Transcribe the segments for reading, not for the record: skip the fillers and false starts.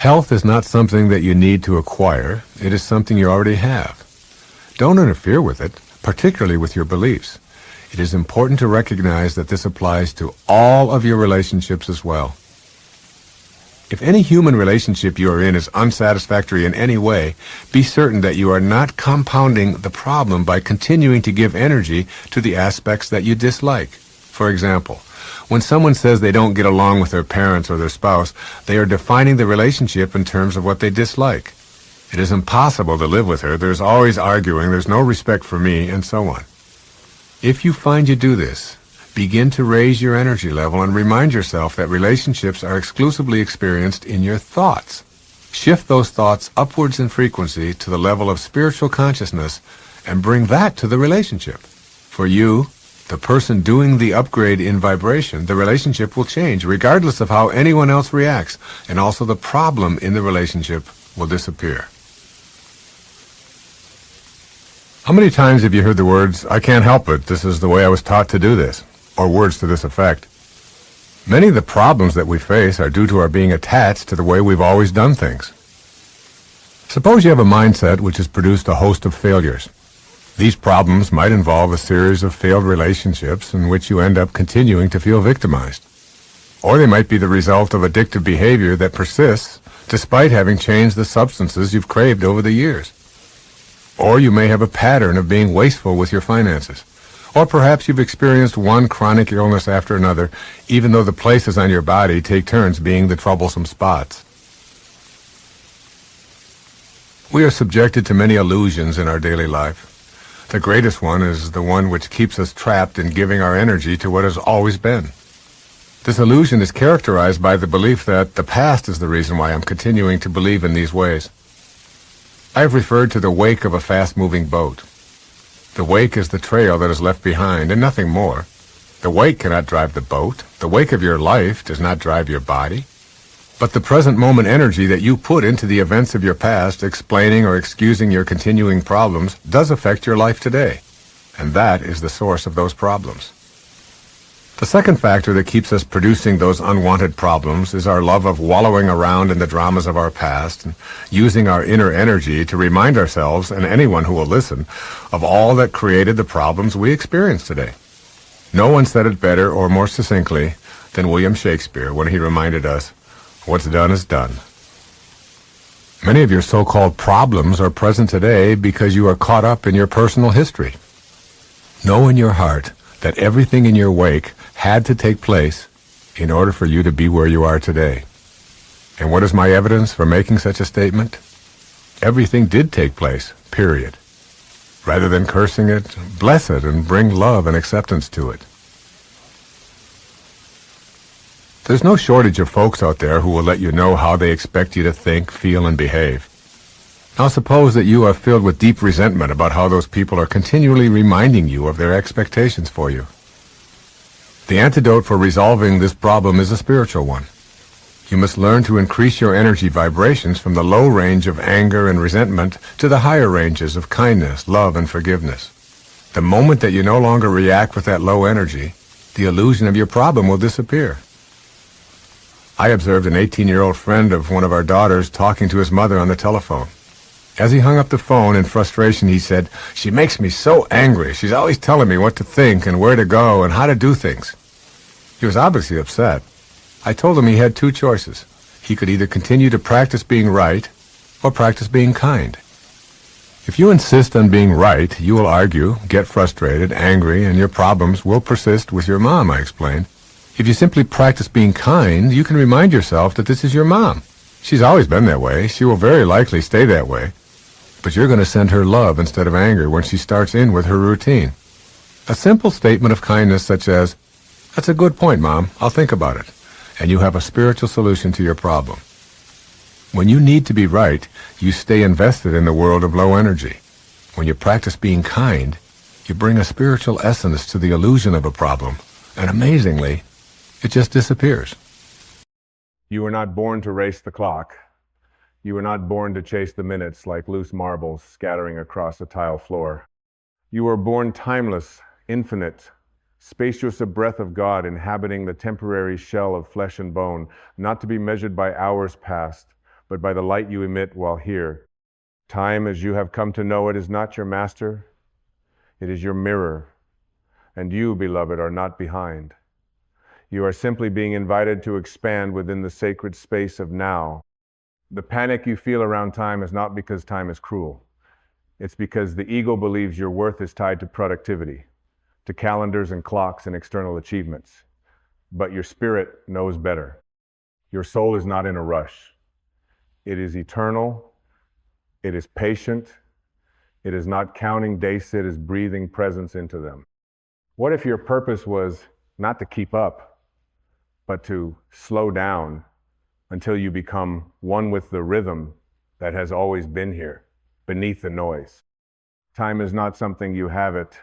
Health is not something that you need to acquire. It is something you already have. Don't interfere with it, particularly with your beliefs. It is important to recognize that this applies to all of your relationships as well. If any human relationship you are in is unsatisfactory in any way, be certain that you are not compounding the problem by continuing to give energy to the aspects that you dislike. For example, when someone says they don't get along with their parents or their spouse, they are defining the relationship in terms of what they dislike. It is impossible to live with her, there's always arguing, there's no respect for me, and so on. If you find you do this, begin to raise your energy level and remind yourself that relationships are exclusively experienced in your thoughts. Shift those thoughts upwards in frequency to the level of spiritual consciousness and bring that to the relationship. For you, the person doing the upgrade in vibration, the relationship will change regardless of how anyone else reacts, and also the problem in the relationship will disappear. How many times have you heard the words, "I can't help it, this is the way I was taught to do this," or words to this effect? Many of the problems that we face are due to our being attached to the way we've always done things. Suppose you have a mindset which has produced a host of failures. These problems might involve a series of failed relationships in which you end up continuing to feel victimized. Or they might be the result of addictive behavior that persists despite having changed the substances you've craved over the years. Or you may have a pattern of being wasteful with your finances. Or perhaps you've experienced one chronic illness after another, even though the places on your body take turns being the troublesome spots. We are subjected to many illusions in our daily life. The greatest one is the one which keeps us trapped in giving our energy to what has always been. This illusion is characterized by the belief that the past is the reason why I'm continuing to believe in these ways. I have referred to the wake of a fast-moving boat. The wake is the trail that is left behind, and nothing more. The wake cannot drive the boat. The wake of your life does not drive your body. But the present moment energy that you put into the events of your past, explaining or excusing your continuing problems, does affect your life today. And that is the source of those problems. The second factor that keeps us producing those unwanted problems is our love of wallowing around in the dramas of our past and using our inner energy to remind ourselves and anyone who will listen of all that created the problems we experience today. No one said it better or more succinctly than William Shakespeare when he reminded us, "What's done is done." Many of your so-called problems are present today because you are caught up in your personal history. Know in your heart that everything in your wake had to take place in order for you to be where you are today. And what is my evidence for making such a statement? Everything did take place, period. Rather than cursing it, bless it and bring love and acceptance to it. There's no shortage of folks out there who will let you know how they expect you to think, feel, and behave. Now suppose that you are filled with deep resentment about how those people are continually reminding you of their expectations for you. The antidote for resolving this problem is a spiritual one. You must learn to increase your energy vibrations from the low range of anger and resentment to the higher ranges of kindness, love, and forgiveness. The moment that you no longer react with that low energy, the illusion of your problem will disappear. I observed an 18-year-old friend of one of our daughters talking to his mother on the telephone. As he hung up the phone in frustration, he said, "She makes me so angry. She's always telling me what to think and where to go and how to do things." He was obviously upset. I told him he had two choices. He could either continue to practice being right or practice being kind. If you insist on being right, you will argue, get frustrated, angry, and your problems will persist with your mom, I explained. If you simply practice being kind, you can remind yourself that this is your mom. She's always been that way. She will very likely stay that way. But you're going to send her love instead of anger when she starts in with her routine. A simple statement of kindness such as, "That's a good point, Mom. I'll think about it." And you have a spiritual solution to your problem. When you need to be right, you stay invested in the world of low energy. When you practice being kind, you bring a spiritual essence to the illusion of a problem, and amazingly, it just disappears. You were not born to race the clock. You were not born to chase the minutes like loose marbles scattering across a tile floor. You were born timeless, infinite, spacious, a breath of God inhabiting the temporary shell of flesh and bone, not to be measured by hours past, but by the light you emit while here. Time, as you have come to know it, is not your master. It is your mirror. And you, beloved, are not behind. You are simply being invited to expand within the sacred space of now. The panic you feel around time is not because time is cruel. It's because the ego believes your worth is tied to productivity, to calendars and clocks and external achievements. But your spirit knows better. Your soul is not in a rush. It is eternal. It is patient. It is not counting days, it is breathing presence into them. What if your purpose was not to keep up, but to slow down until you become one with the rhythm that has always been here, beneath the noise? Time is not something you have, it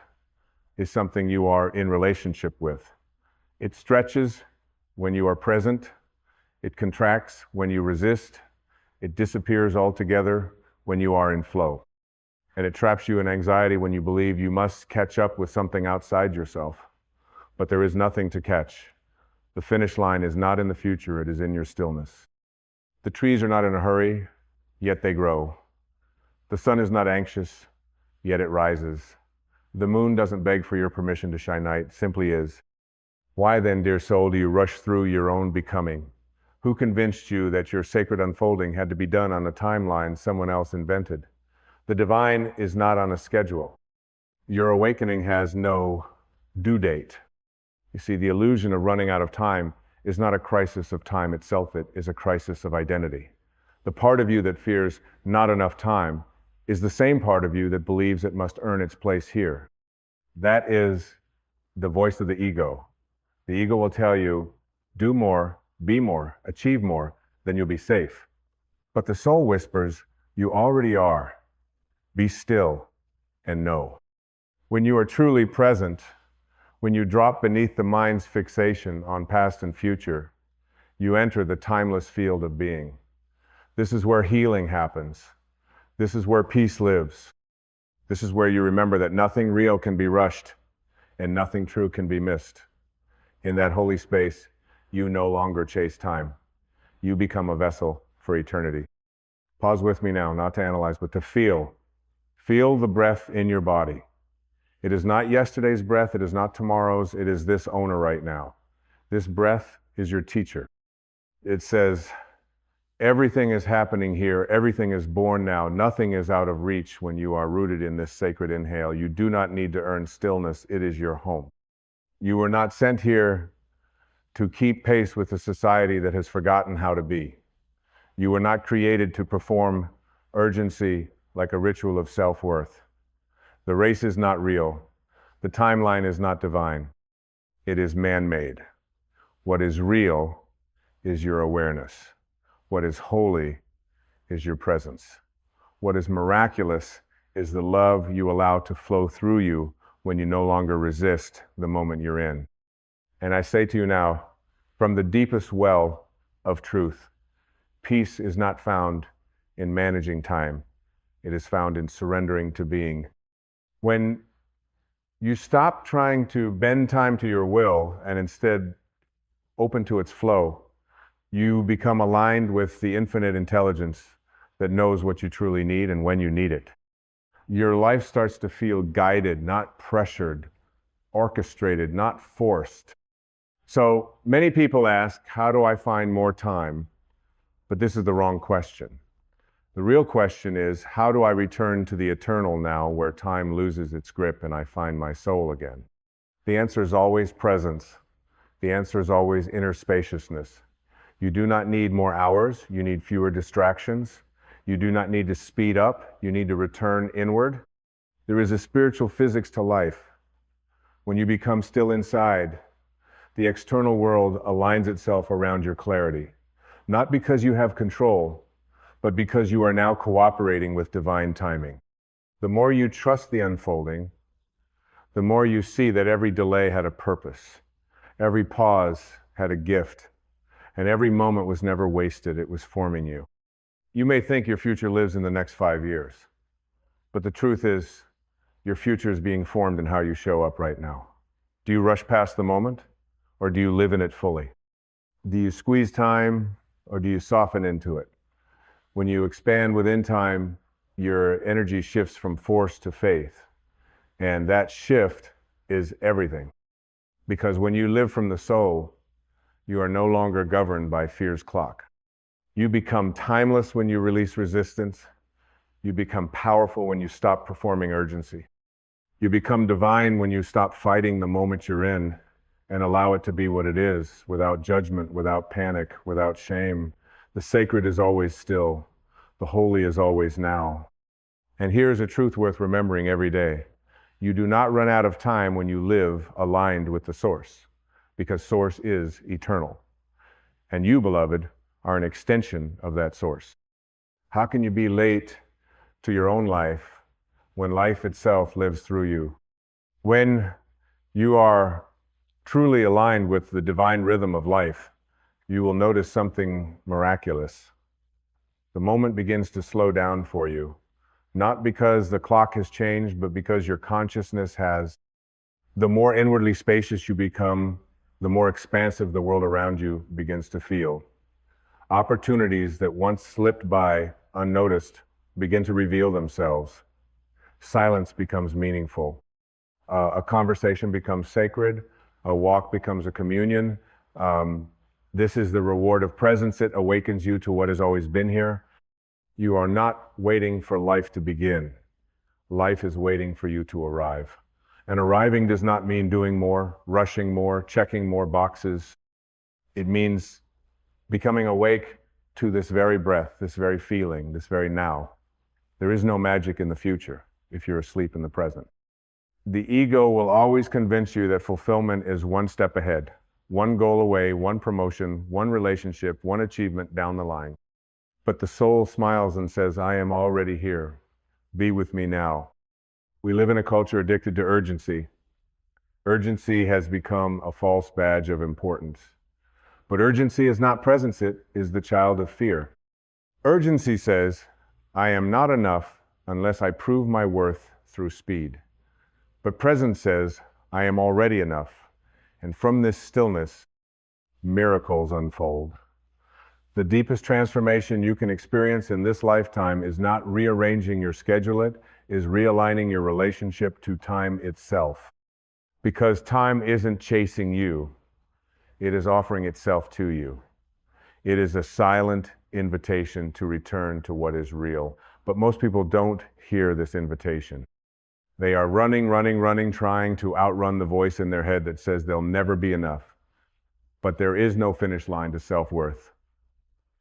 is something you are in relationship with. It stretches when you are present. It contracts when you resist. It disappears altogether when you are in flow. And it traps you in anxiety when you believe you must catch up with something outside yourself. But there is nothing to catch. The finish line is not in the future, it is in your stillness. The trees are not in a hurry, yet they grow. The sun is not anxious, yet it rises. The moon doesn't beg for your permission to shine light, it simply is. Why then, dear soul, do you rush through your own becoming? Who convinced you that your sacred unfolding had to be done on a timeline someone else invented? The divine is not on a schedule. Your awakening has no due date. You see, the illusion of running out of time is not a crisis of time itself, it is a crisis of identity. The part of you that fears not enough time is the same part of you that believes it must earn its place here. That is the voice of the ego. The ego will tell you, do more, be more, achieve more, then you'll be safe. But the soul whispers, you already are. Be still and know. When you are truly present, when you drop beneath the mind's fixation on past and future, you enter the timeless field of being. This is where healing happens. This is where peace lives. This is where you remember that nothing real can be rushed and nothing true can be missed. In that holy space, you no longer chase time. You become a vessel for eternity. Pause with me now, not to analyze, but to feel. Feel the breath in your body. It is not yesterday's breath, it is not tomorrow's, it is this owner right now. This breath is your teacher. It says, everything is happening here, everything is born now, nothing is out of reach when you are rooted in this sacred inhale. You do not need to earn stillness, it is your home. You were not sent here to keep pace with a society that has forgotten how to be. You were not created to perform urgency like a ritual of self-worth. The race is not real. The timeline is not divine. It is man-made. What is real is your awareness. What is holy is your presence. What is miraculous is the love you allow to flow through you when you no longer resist the moment you're in. And I say to you now, from the deepest well of truth, peace is not found in managing time. It is found in surrendering to being. When you stop trying to bend time to your will and instead open to its flow, you become aligned with the infinite intelligence that knows what you truly need and when you need it. Your life starts to feel guided, not pressured, orchestrated, not forced. So many people ask, how do I find more time? But this is the wrong question. The real question is, how do I return to the eternal now where time loses its grip and I find my soul again? The answer is always presence. The answer is always inner spaciousness. You do not need more hours, you need fewer distractions. You do not need to speed up, you need to return inward. There is a spiritual physics to life. When you become still inside, the external world aligns itself around your clarity. Not because you have control, but because you are now cooperating with divine timing. The more you trust the unfolding, the more you see that every delay had a purpose, every pause had a gift, and every moment was never wasted, it was forming you. You may think your future lives in the next 5 years, but the truth is, your future is being formed in how you show up right now. Do you rush past the moment, or do you live in it fully? Do you squeeze time, or do you soften into it? When you expand within time, your energy shifts from force to faith. And that shift is everything. Because when you live from the soul, you are no longer governed by fear's clock. You become timeless when you release resistance. You become powerful when you stop performing urgency. You become divine when you stop fighting the moment you're in and allow it to be what it is, without judgment, without panic, without shame. The sacred is always still. The holy is always now. And here's a truth worth remembering every day. You do not run out of time when you live aligned with the source, because source is eternal. And you, beloved, are an extension of that source. How can you be late to your own life when life itself lives through you? When you are truly aligned with the divine rhythm of life, you will notice something miraculous. The moment begins to slow down for you, not because the clock has changed, but because your consciousness has. The more inwardly spacious you become, the more expansive the world around you begins to feel. Opportunities that once slipped by unnoticed begin to reveal themselves. Silence becomes meaningful. A conversation becomes sacred. A walk becomes a communion. This is the reward of presence. It awakens you to what has always been here. You are not waiting for life to begin. Life is waiting for you to arrive. And arriving does not mean doing more, rushing more, checking more boxes. It means becoming awake to this very breath, this very feeling, this very now. There is no magic in the future if you're asleep in the present. The ego will always convince you that fulfillment is one step ahead, one goal away, one promotion, one relationship, one achievement down the line. But the soul smiles and says, I am already here. Be with me now. We live in a culture addicted to urgency. Urgency has become a false badge of importance. But urgency is not presence, it is the child of fear. Urgency says, I am not enough unless I prove my worth through speed. But presence says, I am already enough. And from this stillness, miracles unfold. The deepest transformation you can experience in this lifetime is not rearranging your schedule, it is realigning your relationship to time itself. Because time isn't chasing you, it is offering itself to you. It is a silent invitation to return to what is real. But most people don't hear this invitation. They are running, trying to outrun the voice in their head that says they'll never be enough. But there is no finish line to self-worth.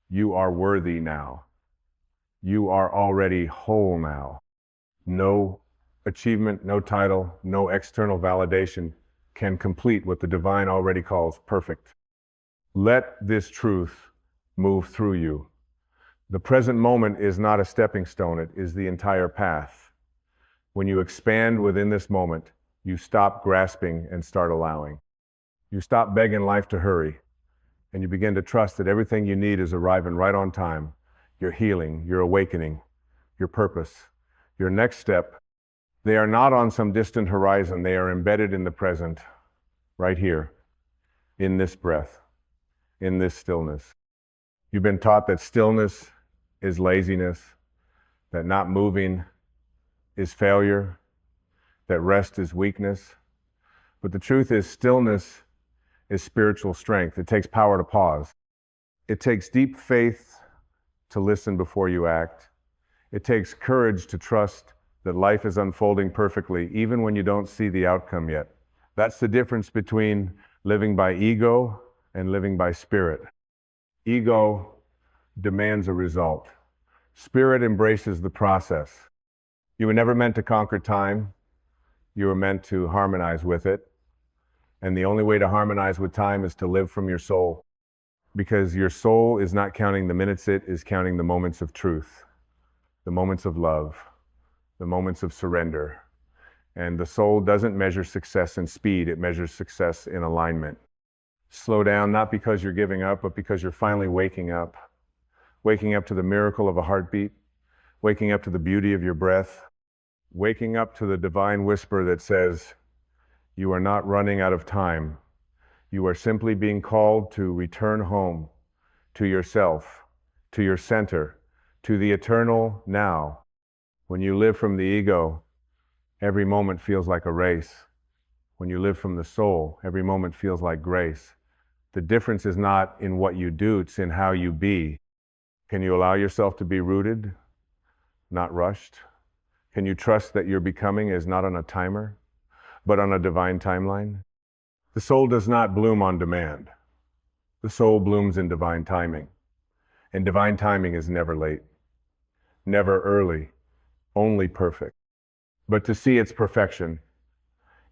You are worthy now. You are already whole now. No achievement, no title, no external validation can complete what the divine already calls perfect. Let this truth move through you. The present moment is not a stepping stone, it is the entire path. When you expand within this moment, you stop grasping and start allowing. You stop begging life to hurry, and you begin to trust that everything you need is arriving right on time. Your healing, your awakening, your purpose, your next step. They are not on some distant horizon. They are embedded in the present, right here, in this breath, in this stillness. You've been taught that stillness is laziness, that not moving is failure, that rest is weakness. But the truth is, stillness is spiritual strength. It takes power to pause. It takes deep faith to listen before you act. It takes courage to trust that life is unfolding perfectly, even when you don't see the outcome yet. That's the difference between living by ego and living by spirit. Ego demands a result. Spirit embraces the process. You were never meant to conquer time. You were meant to harmonize with it. And the only way to harmonize with time is to live from your soul. Because your soul is not counting the minutes, it is counting the moments of truth, the moments of love, the moments of surrender. And the soul doesn't measure success in speed, it measures success in alignment. Slow down, not because you're giving up, but because you're finally waking up. Waking up to the miracle of a heartbeat, waking up to the beauty of your breath, waking up to the divine whisper that says, you are not running out of time. You are simply being called to return home, to yourself, to your center, to the eternal now. When you live from the ego, every moment feels like a race. When you live from the soul, every moment feels like grace. The difference is not in what you do, it's in how you be. Can you allow yourself to be rooted, not rushed? Can you trust that your becoming is not on a timer, but on a divine timeline? The soul does not bloom on demand. The soul blooms in divine timing. And divine timing is never late, never early, only perfect. But to see its perfection,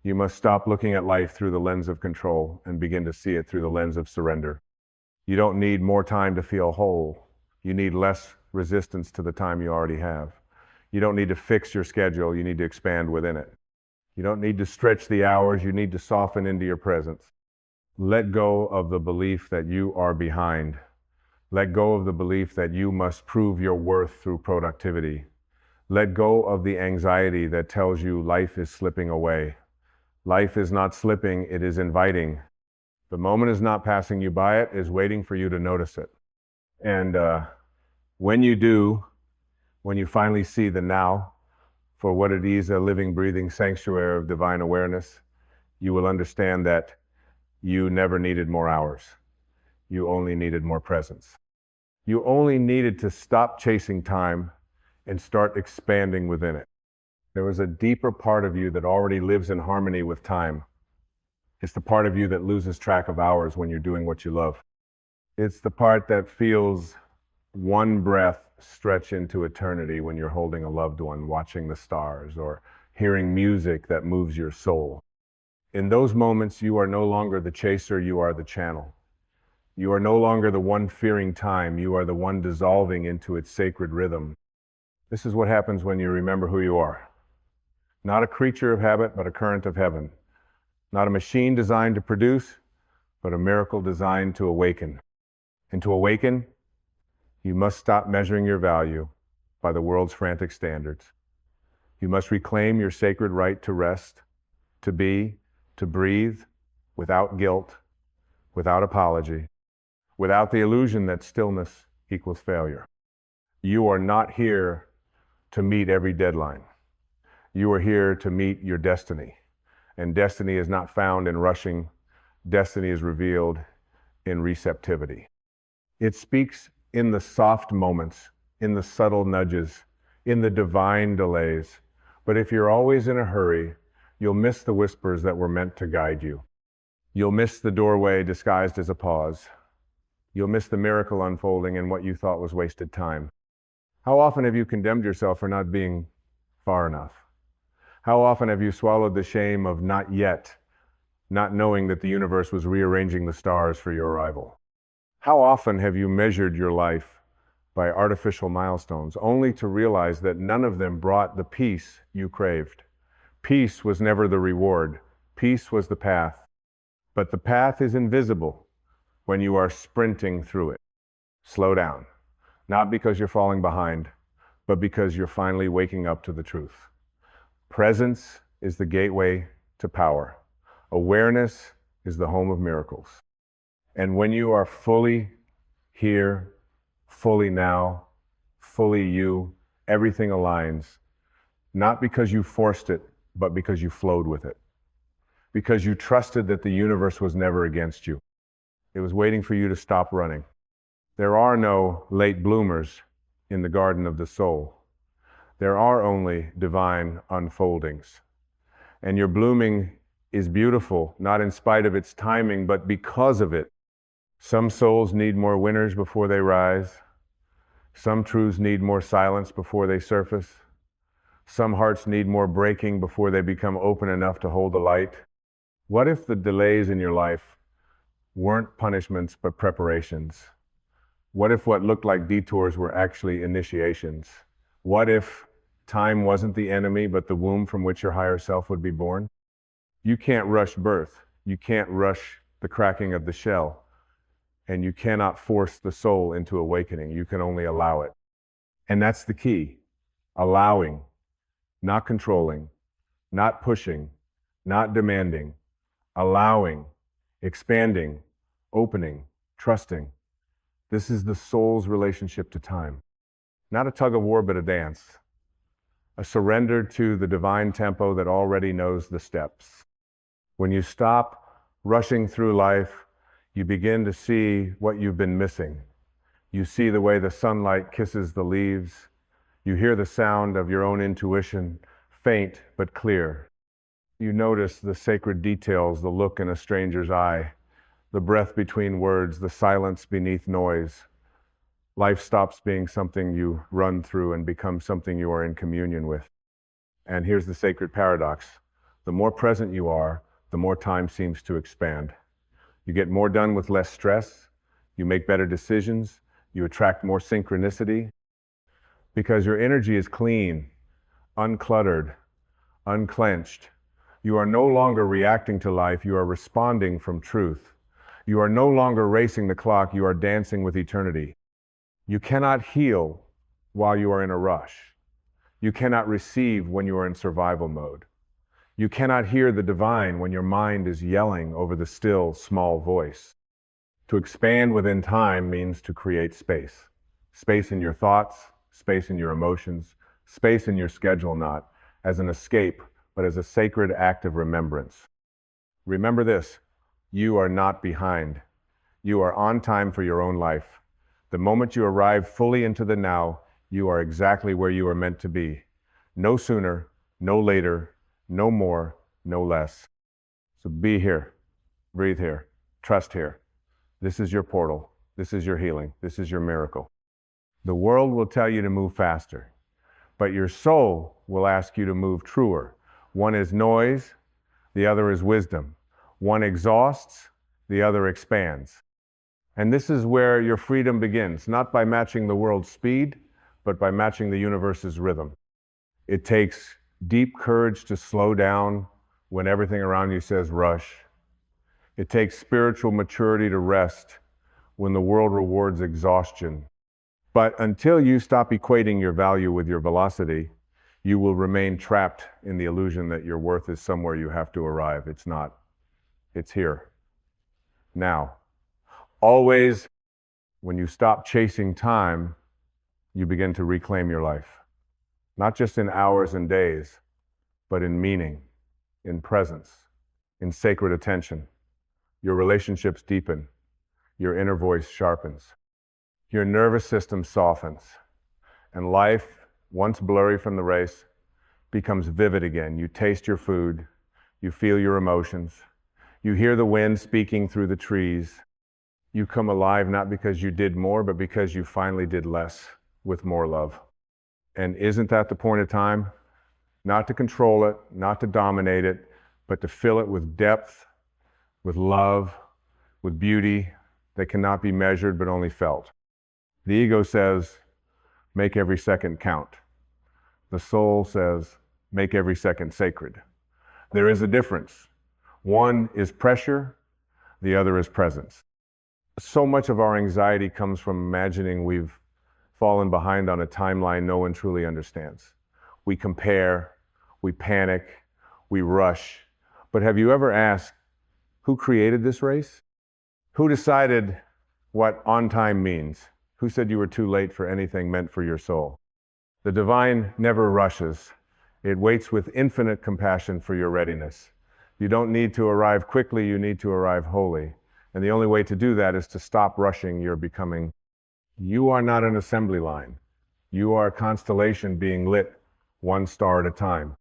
you must stop looking at life through the lens of control and begin to see it through the lens of surrender. You don't need more time to feel whole. You need less resistance to the time you already have. You don't need to fix your schedule. You need to expand within it. You don't need to stretch the hours. You need to soften into your presence. Let go of the belief that you are behind. Let go of the belief that you must prove your worth through productivity. Let go of the anxiety that tells you life is slipping away. Life is not slipping, it is inviting. The moment is not passing you by, it is waiting for you to notice it. And when you do, when you finally see the now for what it is, a living, breathing sanctuary of divine awareness, you will understand that you never needed more hours. You only needed more presence. You only needed to stop chasing time and start expanding within it. There was a deeper part of you that already lives in harmony with time. It's the part of you that loses track of hours when you're doing what you love. It's the part that feels one breath stretch into eternity when you're holding a loved one, watching the stars, or hearing music that moves your soul. In those moments, you are no longer the chaser, you are the channel. You are no longer the one fearing time, you are the one dissolving into its sacred rhythm. This is what happens when you remember who you are. Not a creature of habit, but a current of heaven. Not a machine designed to produce, but a miracle designed to awaken. And to awaken, you must stop measuring your value by the world's frantic standards. You must reclaim your sacred right to rest, to be, to breathe, without guilt, without apology, without the illusion that stillness equals failure. You are not here to meet every deadline. You are here to meet your destiny. And destiny is not found in rushing. Destiny is revealed in receptivity. It speaks in the soft moments, in the subtle nudges, in the divine delays. But if you're always in a hurry, you'll miss the whispers that were meant to guide you. You'll miss the doorway disguised as a pause. You'll miss the miracle unfolding in what you thought was wasted time. How often have you condemned yourself for not being far enough? How often have you swallowed the shame of not yet, not knowing that the universe was rearranging the stars for your arrival? How often have you measured your life by artificial milestones, only to realize that none of them brought the peace you craved? Peace was never the reward. Peace was the path. But the path is invisible when you are sprinting through it. Slow down, not because you're falling behind, but because you're finally waking up to the truth. Presence is the gateway to power. Awareness is the home of miracles. And when you are fully here, fully now, fully you, everything aligns, not because you forced it, but because you flowed with it. Because you trusted that the universe was never against you. It was waiting for you to stop running. There are no late bloomers in the garden of the soul. There are only divine unfoldings. And your blooming is beautiful, not in spite of its timing, but because of it. Some souls need more winners before they rise. Some truths need more silence before they surface. Some hearts need more breaking before they become open enough to hold the light. What if the delays in your life weren't punishments but preparations? What if what looked like detours were actually initiations? What if time wasn't the enemy but the womb from which your higher self would be born? You can't rush birth. You can't rush the cracking of the shell. And you cannot force the soul into awakening. You can only allow it. And that's the key. Allowing, not controlling, not pushing, not demanding. Allowing, expanding, opening, trusting. This is the soul's relationship to time. Not a tug of war, but a dance. A surrender to the divine tempo that already knows the steps. When you stop rushing through life, you begin to see what you've been missing. You see the way the sunlight kisses the leaves. You hear the sound of your own intuition, faint but clear. You notice the sacred details, the look in a stranger's eye, the breath between words, the silence beneath noise. Life stops being something you run through and becomes something you are in communion with. And here's the sacred paradox. The more present you are, the more time seems to expand. You get more done with less stress. You make better decisions. You attract more synchronicity because your energy is clean, uncluttered, unclenched. You are no longer reacting to life. You are responding from truth. You are no longer racing the clock. You are dancing with eternity. You cannot heal while you are in a rush. You cannot receive when you are in survival mode. You cannot hear the divine when your mind is yelling over the still, small voice. To expand within time means to create space. Space in your thoughts, space in your emotions, space in your schedule, not as an escape, but as a sacred act of remembrance. Remember this, you are not behind. You are on time for your own life. The moment you arrive fully into the now, you are exactly where you are meant to be. No sooner, no later, no more, no less. So be here, breathe here, trust here. This is your portal. This is your healing. This is your miracle. The world will tell you to move faster, but your soul will ask you to move truer. One is noise, the other is wisdom. One exhausts, the other expands. And this is where your freedom begins, not by matching the world's speed, but by matching the universe's rhythm. It takes deep courage to slow down when everything around you says rush. It takes spiritual maturity to rest when the world rewards exhaustion. But until you stop equating your value with your velocity, you will remain trapped in the illusion that your worth is somewhere you have to arrive. It's not. It's here. Now. Always, when you stop chasing time, you begin to reclaim your life. Not just in hours and days, but in meaning, in presence, in sacred attention. Your relationships deepen. Your inner voice sharpens. Your nervous system softens. And life, once blurry from the race, becomes vivid again. You taste your food. You feel your emotions. You hear the wind speaking through the trees. You come alive not because you did more, but because you finally did less with more love. And isn't that the point of time? Not to control it, not to dominate it, but to fill it with depth, with love, with beauty that cannot be measured but only felt. The ego says, make every second count. The soul says, make every second sacred. There is a difference. One is pressure, the other is presence. So much of our anxiety comes from imagining we've fallen behind on a timeline no one truly understands. We compare, we panic, we rush. But have you ever asked, who created this race? Who decided what on time means? Who said you were too late for anything meant for your soul? The divine never rushes. It waits with infinite compassion for your readiness. You don't need to arrive quickly, you need to arrive wholly. And the only way to do that is to stop rushing your becoming. You are not an assembly line. You are a constellation being lit one star at a time.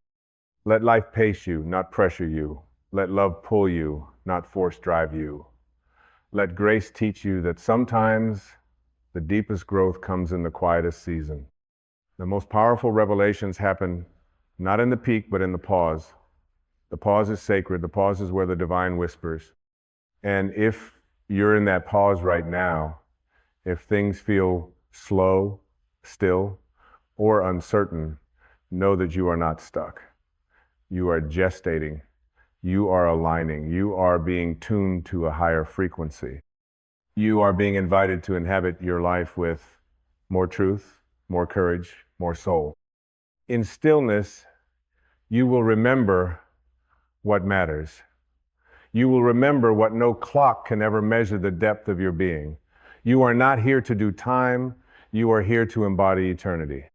Let life pace you, not pressure you. Let love pull you, not force drive you. Let grace teach you that sometimes the deepest growth comes in the quietest season. The most powerful revelations happen not in the peak, but in the pause. The pause is sacred. The pause is where the divine whispers. And if you're in that pause right now, if things feel slow, still, or uncertain, know that you are not stuck. You are gestating. You are aligning. You are being tuned to a higher frequency. You are being invited to inhabit your life with more truth, more courage, more soul. In stillness, you will remember what matters. You will remember what no clock can ever measure the depth of your being. You are not here to do time. You are here to embody eternity.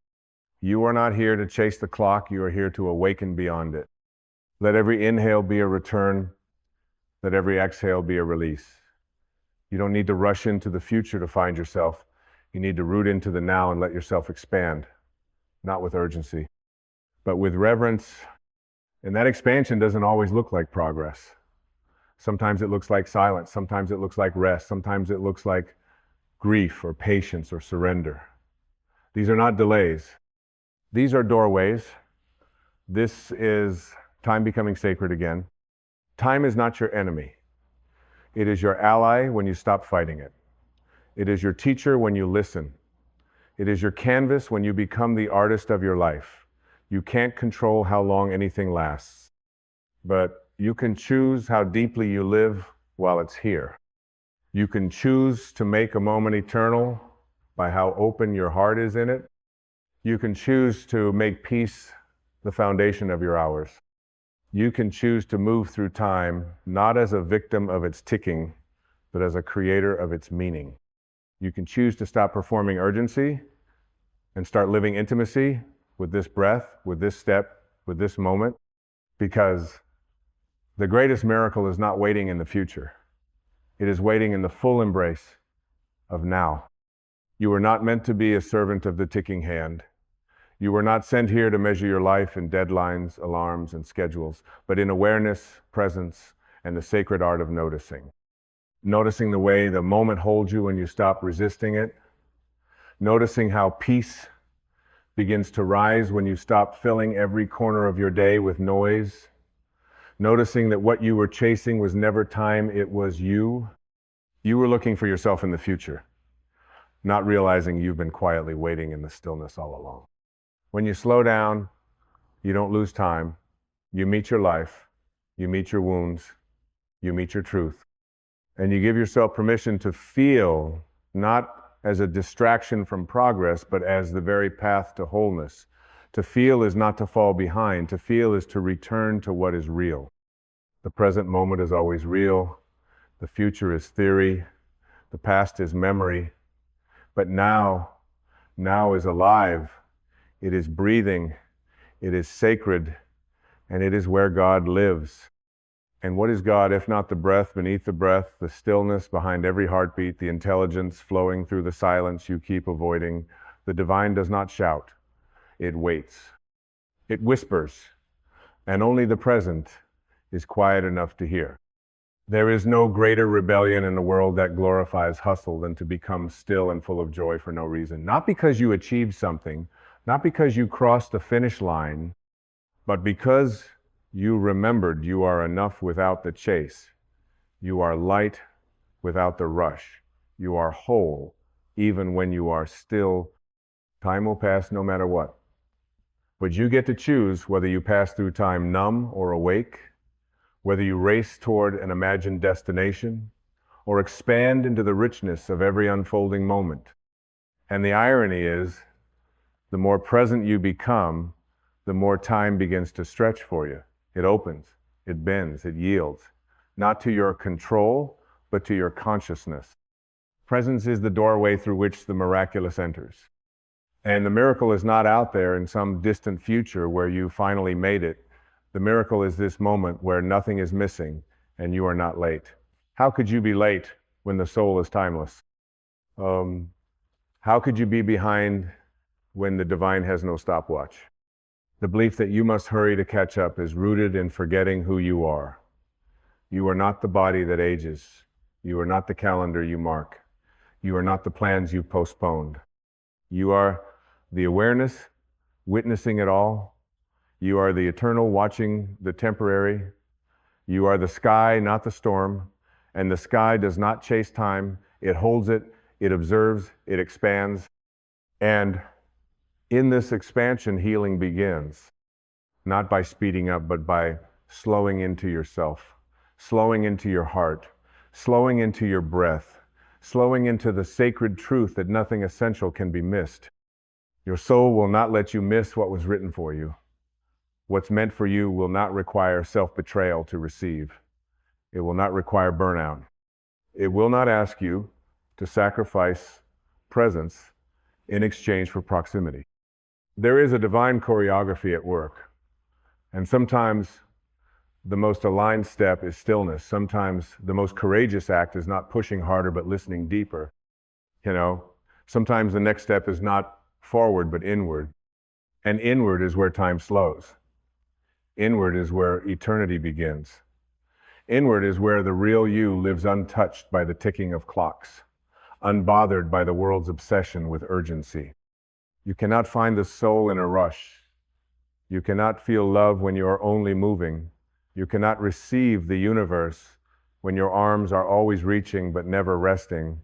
You are not here to chase the clock. You are here to awaken beyond it. Let every inhale be a return. Let every exhale be a release. You don't need to rush into the future to find yourself. You need to root into the now and let yourself expand, not with urgency, but with reverence. And that expansion doesn't always look like progress. Sometimes it looks like silence. Sometimes it looks like rest. Sometimes it looks like grief or patience or surrender. These are not delays. These are doorways. This is time becoming sacred again. Time is not your enemy. It is your ally when you stop fighting it. It is your teacher when you listen. It is your canvas when you become the artist of your life. You can't control how long anything lasts, but you can choose how deeply you live while it's here. You can choose to make a moment eternal by how open your heart is in it. You can choose to make peace the foundation of your hours. You can choose to move through time not as a victim of its ticking, but as a creator of its meaning. You can choose to stop performing urgency and start living intimacy with this breath, with this step, with this moment, because the greatest miracle is not waiting in the future. It is waiting in the full embrace of now. You were not meant to be a servant of the ticking hand. You were not sent here to measure your life in deadlines, alarms, and schedules, but in awareness, presence, and the sacred art of noticing. Noticing the way the moment holds you when you stop resisting it. Noticing how peace begins to rise when you stop filling every corner of your day with noise. Noticing that what you were chasing was never time, it was you. You were looking for yourself in the future, not realizing you've been quietly waiting in the stillness all along. When you slow down, you don't lose time. You meet your life, you meet your wounds, you meet your truth. And you give yourself permission to feel, not as a distraction from progress, but as the very path to wholeness. To feel is not to fall behind. To feel is to return to what is real. The present moment is always real. The future is theory. The past is memory. But now is alive. It is breathing, it is sacred, and it is where God lives. And what is God if not the breath beneath the breath, the stillness behind every heartbeat, the intelligence flowing through the silence you keep avoiding? The divine does not shout, it waits. It whispers, and only the present is quiet enough to hear. There is no greater rebellion in the world that glorifies hustle than to become still and full of joy for no reason. Not because you achieved something, not because you crossed the finish line, but because you remembered you are enough without the chase. You are light without the rush. You are whole even when you are still. Time will pass no matter what. But you get to choose whether you pass through time numb or awake, whether you race toward an imagined destination, or expand into the richness of every unfolding moment. And the irony is, the more present you become, the more time begins to stretch for you. It opens, it bends, it yields, not to your control, but to your consciousness. Presence is the doorway through which the miraculous enters. And the miracle is not out there in some distant future where you finally made it. The miracle is this moment where nothing is missing and you are not late. How could you be late when the soul is timeless? How could you be behind when the divine has no stopwatch? The belief that you must hurry to catch up is rooted in forgetting who you are. You are not the body that ages. You are not the calendar you mark. You are not the plans you postponed. You are the awareness, witnessing it all. You are the eternal, watching the temporary. You are the sky, not the storm. And the sky does not chase time. It holds it, it observes, it expands. And in this expansion, healing begins, not by speeding up, but by slowing into yourself, slowing into your heart, slowing into your breath, slowing into the sacred truth that nothing essential can be missed. Your soul will not let you miss what was written for you. What's meant for you will not require self-betrayal to receive. It will not require burnout. It will not ask you to sacrifice presence in exchange for proximity. There is a divine choreography at work, and sometimes the most aligned step is stillness. Sometimes the most courageous act is not pushing harder, but listening deeper. Sometimes the next step is not forward, but inward. And inward is where time slows. Inward is where eternity begins. Inward is where the real you lives untouched by the ticking of clocks, unbothered by the world's obsession with urgency. You cannot find the soul in a rush. You cannot feel love when you are only moving. You cannot receive the universe when your arms are always reaching but never resting.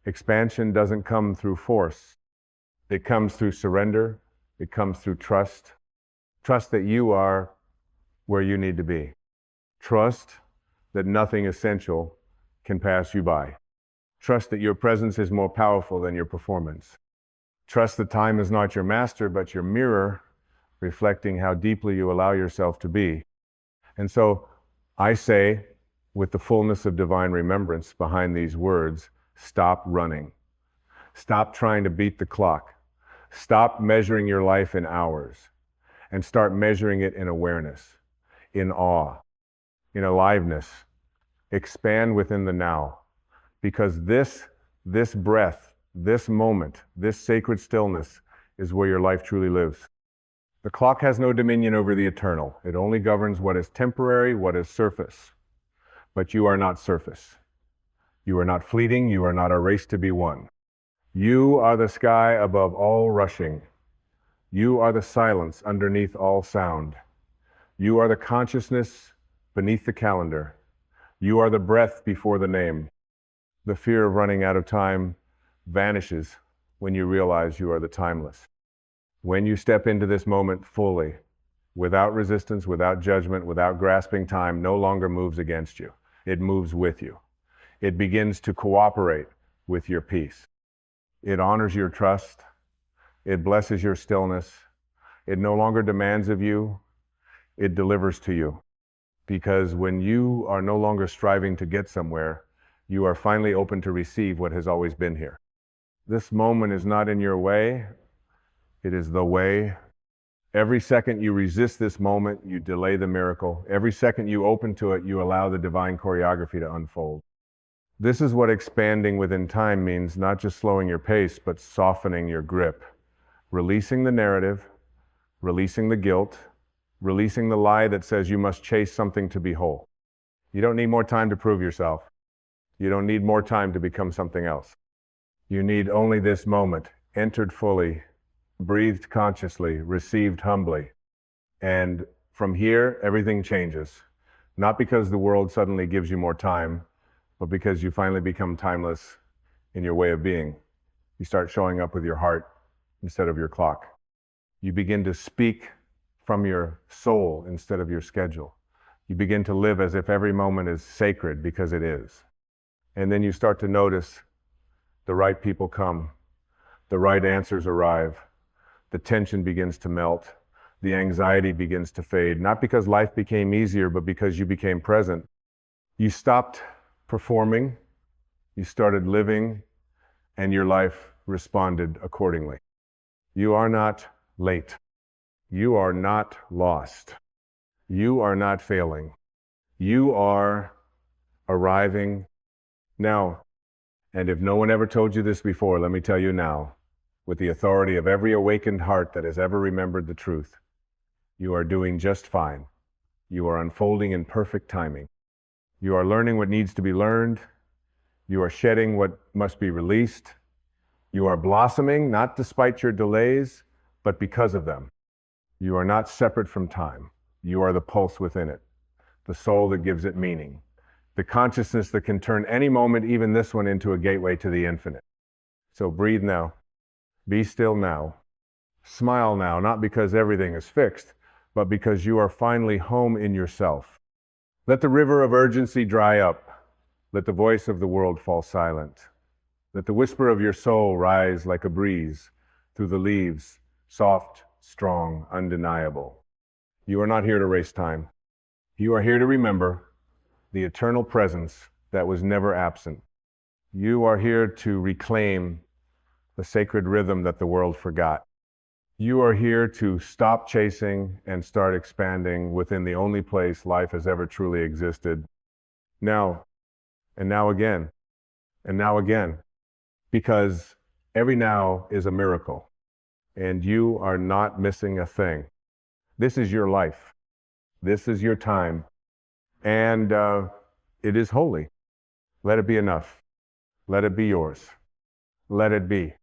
Expansion doesn't come through force. It comes through surrender. It comes through trust. Trust that you are where you need to be. Trust that nothing essential can pass you by. Trust that your presence is more powerful than your performance. Trust that time is not your master, but your mirror, reflecting how deeply you allow yourself to be. And so I say, with the fullness of divine remembrance behind these words, stop running. Stop trying to beat the clock. Stop measuring your life in hours and start measuring it in awareness, in awe, in aliveness. Expand within the now, because this breath, this moment, this sacred stillness is where your life truly lives. The clock has no dominion over the eternal. It only governs what is temporary, what is surface. But you are not surface. You are not fleeting. You are not a race to be won. You are the sky above all rushing. You are the silence underneath all sound. You are the consciousness beneath the calendar. You are the breath before the name. The fear of running out of time vanishes when you realize you are the timeless. When you step into this moment fully, without resistance, without judgment, without grasping, time no longer moves against you. It moves with you. It begins to cooperate with your peace. It honors your trust. It blesses your stillness. It no longer demands of you. It delivers to you. Because when you are no longer striving to get somewhere, you are finally open to receive what has always been here. This moment is not in your way. It is the way. Every second you resist this moment, you delay the miracle. Every second you open to it, you allow the divine choreography to unfold. This is what expanding within time means, not just slowing your pace, but softening your grip. Releasing the narrative, releasing the guilt, releasing the lie that says you must chase something to be whole. You don't need more time to prove yourself. You don't need more time to become something else. You need only this moment, entered fully, breathed consciously, received humbly. And from here, everything changes. Not because the world suddenly gives you more time, but because you finally become timeless in your way of being. You start showing up with your heart instead of your clock. You begin to speak from your soul instead of your schedule. You begin to live as if every moment is sacred, because it is. And then you start to notice the right people come, the right answers arrive, the tension begins to melt, the anxiety begins to fade, not because life became easier, but because you became present. You stopped performing, you started living, and your life responded accordingly. You are not late. You are not lost. You are not failing. You are arriving now. And if no one ever told you this before, let me tell you now, with the authority of every awakened heart that has ever remembered the truth, you are doing just fine. You are unfolding in perfect timing. You are learning what needs to be learned. You are shedding what must be released. You are blossoming, not despite your delays, but because of them. You are not separate from time. You are the pulse within it, the soul that gives it meaning, the consciousness that can turn any moment, even this one, into a gateway to the infinite. So breathe now. Be still now. Smile now, not because everything is fixed, but because you are finally home in yourself. Let the river of urgency dry up. Let the voice of the world fall silent. Let the whisper of your soul rise like a breeze through the leaves, soft, strong, undeniable. You are not here to waste time. You are here to remember the eternal presence that was never absent. You are here to reclaim the sacred rhythm that the world forgot. You are here to stop chasing and start expanding within the only place life has ever truly existed. Now, and now again, and now again, because every now is a miracle, and you are not missing a thing. This is your life. This is your time, and it is holy. Let it be enough. Let it be yours. Let it be.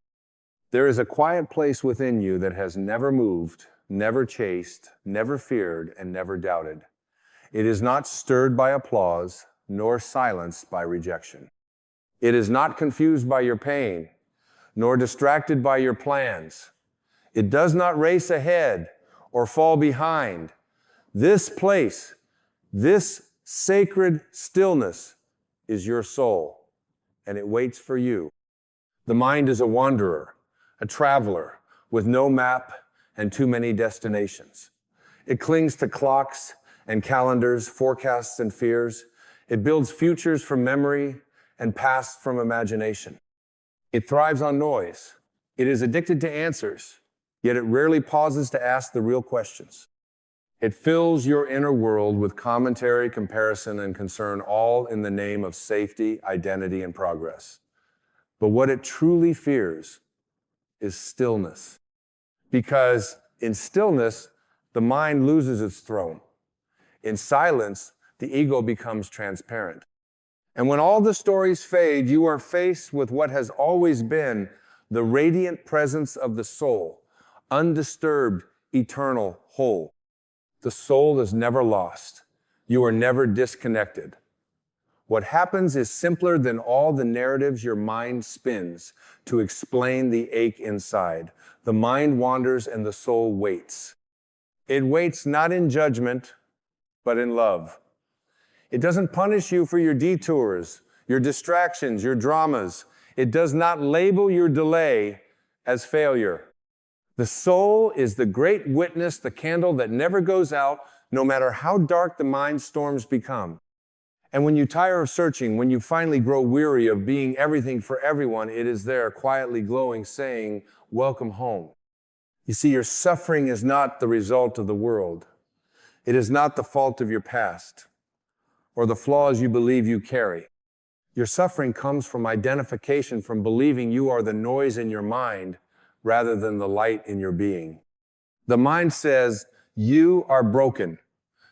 There is a quiet place within you that has never moved, never chased, never feared, and never doubted. It is not stirred by applause, nor silenced by rejection. It is not confused by your pain, nor distracted by your plans. It does not race ahead or fall behind. This place, this sacred stillness is your soul, and it waits for you. The mind is a wanderer, a traveler with no map and too many destinations. It clings to clocks and calendars, forecasts and fears. It builds futures from memory and past from imagination. It thrives on noise. It is addicted to answers, yet it rarely pauses to ask the real questions. It fills your inner world with commentary, comparison, and concern, all in the name of safety, identity, and progress. But what it truly fears is stillness. Because in stillness, the mind loses its throne. In silence, the ego becomes transparent. And when all the stories fade, you are faced with what has always been the radiant presence of the soul, undisturbed, eternal, whole. The soul is never lost. You are never disconnected. What happens is simpler than all the narratives your mind spins to explain the ache inside. The mind wanders and the soul waits. It waits not in judgment, but in love. It doesn't punish you for your detours, your distractions, your dramas. It does not label your delay as failure. The soul is the great witness, the candle that never goes out, no matter how dark the mind storms become. And when you tire of searching, when you finally grow weary of being everything for everyone, it is there quietly glowing, saying, "Welcome home." You see, your suffering is not the result of the world. It is not the fault of your past or the flaws you believe you carry. Your suffering comes from identification, from believing you are the noise in your mind rather than the light in your being. The mind says, "You are broken,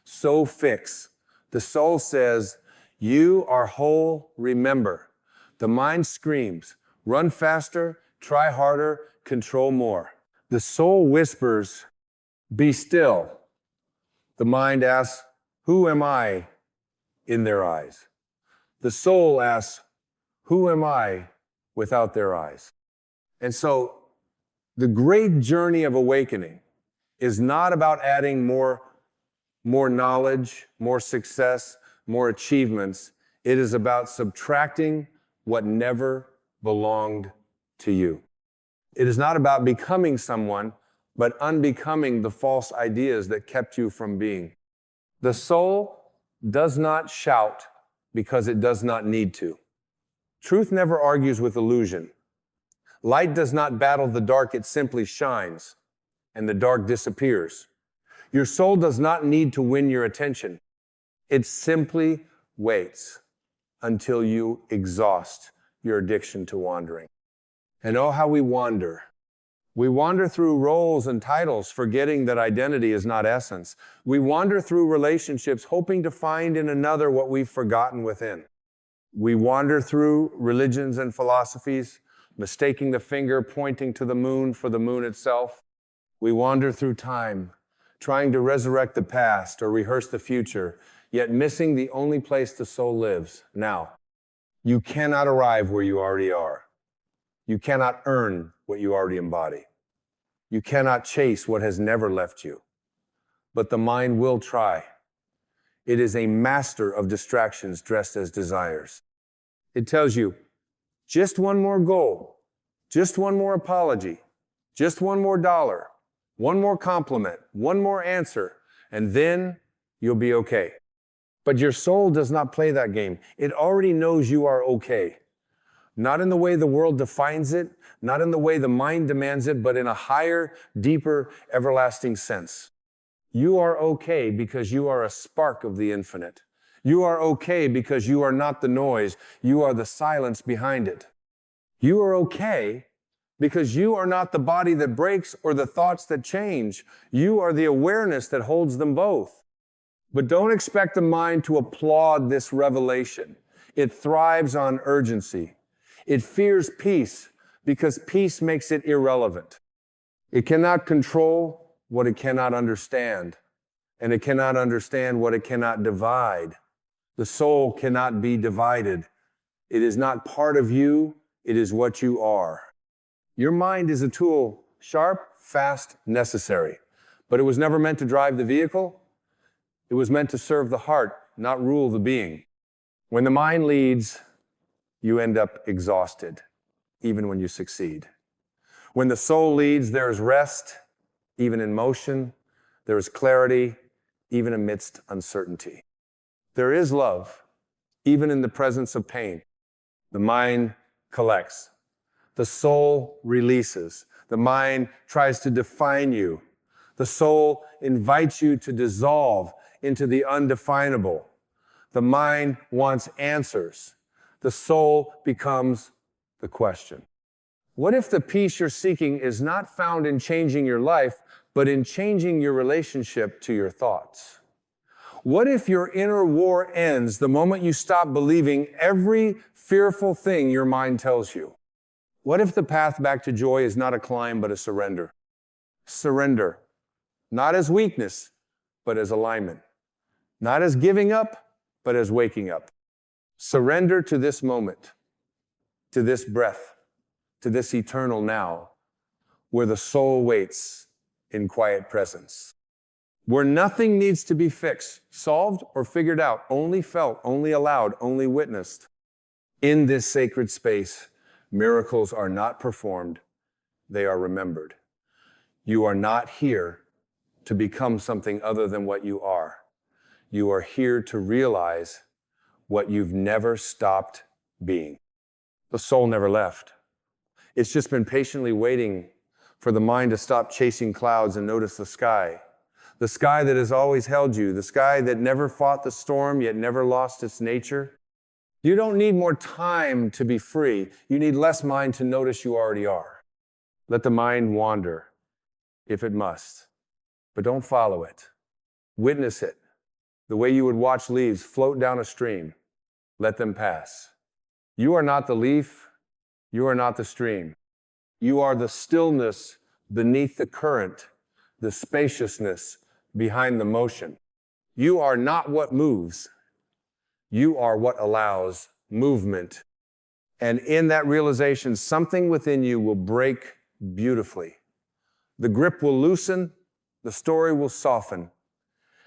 so fix." The soul says, "You are whole, remember." The mind screams, "Run faster, try harder, control more." The soul whispers, "Be still." The mind asks, "Who am I?" in their eyes. The soul asks, "Who am I?" without their eyes. And so the great journey of awakening is not about adding more knowledge, more success, more achievements. It is about subtracting what never belonged to you. It is not about becoming someone, but unbecoming the false ideas that kept you from being. The soul does not shout because it does not need to. Truth never argues with illusion. Light does not battle the dark, it simply shines, and the dark disappears. Your soul does not need to win your attention. It simply waits until you exhaust your addiction to wandering. And oh, how we wander. We wander through roles and titles, forgetting that identity is not essence. We wander through relationships, hoping to find in another what we've forgotten within. We wander through religions and philosophies, mistaking the finger pointing to the moon for the moon itself. We wander through time, trying to resurrect the past or rehearse the future, yet missing the only place the soul lives, now. You cannot arrive where you already are. You cannot earn what you already embody. You cannot chase what has never left you. But the mind will try. It is a master of distractions dressed as desires. It tells you, just one more goal, just one more apology, just one more dollar, one more compliment, one more answer, and then you'll be okay. But your soul does not play that game. It already knows you are okay. Not in the way the world defines it, not in the way the mind demands it, but in a higher, deeper, everlasting sense. You are okay because you are a spark of the infinite. You are okay because you are not the noise. You are the silence behind it. You are okay because you are not the body that breaks or the thoughts that change. You are the awareness that holds them both. But don't expect the mind to applaud this revelation. It thrives on urgency. It fears peace because peace makes it irrelevant. It cannot control what it cannot understand, and it cannot understand what it cannot divide. The soul cannot be divided. It is not part of you, it is what you are. Your mind is a tool, sharp, fast, necessary. But it was never meant to drive the vehicle. It was meant to serve the heart, not rule the being. When the mind leads, you end up exhausted, even when you succeed. When the soul leads, there is rest, even in motion. There is clarity, even amidst uncertainty. There is love, even in the presence of pain. The mind collects. The soul releases. The mind tries to define you. The soul invites you to dissolve into the undefinable. The mind wants answers. The soul becomes the question. What if the peace you're seeking is not found in changing your life, but in changing your relationship to your thoughts? What if your inner war ends the moment you stop believing every fearful thing your mind tells you? What if the path back to joy is not a climb, but a surrender? Surrender, not as weakness, but as alignment. Not as giving up, but as waking up. Surrender to this moment, to this breath, to this eternal now, where the soul waits in quiet presence. Where nothing needs to be fixed, solved, or figured out, only felt, only allowed, only witnessed. In this sacred space, miracles are not performed, they are remembered. You are not here to become something other than what you are. You are here to realize what you've never stopped being. The soul never left. It's just been patiently waiting for the mind to stop chasing clouds and notice the sky. The sky that has always held you, the sky that never fought the storm yet never lost its nature. You don't need more time to be free. You need less mind to notice you already are. Let the mind wander, if it must, but don't follow it. Witness it, the way you would watch leaves float down a stream. Let them pass. You are not the leaf. You are not the stream. You are the stillness beneath the current, the spaciousness behind the motion. You are not what moves. You are what allows movement. And in that realization, something within you will break beautifully. The grip will loosen, the story will soften.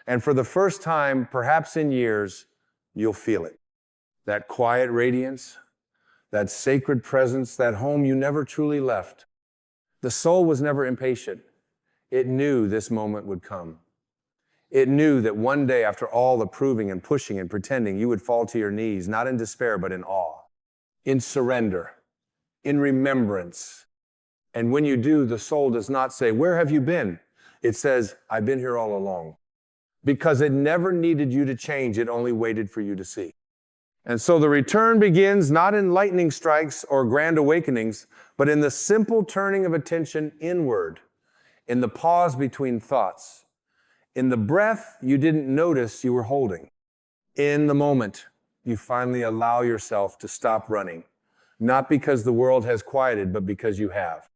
And for the first time, perhaps in years, you'll feel it. That quiet radiance, that sacred presence, that home you never truly left. The soul was never impatient. It knew this moment would come. It knew that one day, after all the proving and pushing and pretending, you would fall to your knees, not in despair, but in awe, in surrender, in remembrance. And when you do, the soul does not say, "Where have you been?" It says, "I've been here all along." Because it never needed you to change, it only waited for you to see. And so the return begins not in lightning strikes or grand awakenings, but in the simple turning of attention inward, in the pause between thoughts, in the breath you didn't notice you were holding, in the moment you finally allow yourself to stop running, not because the world has quieted, but because you have.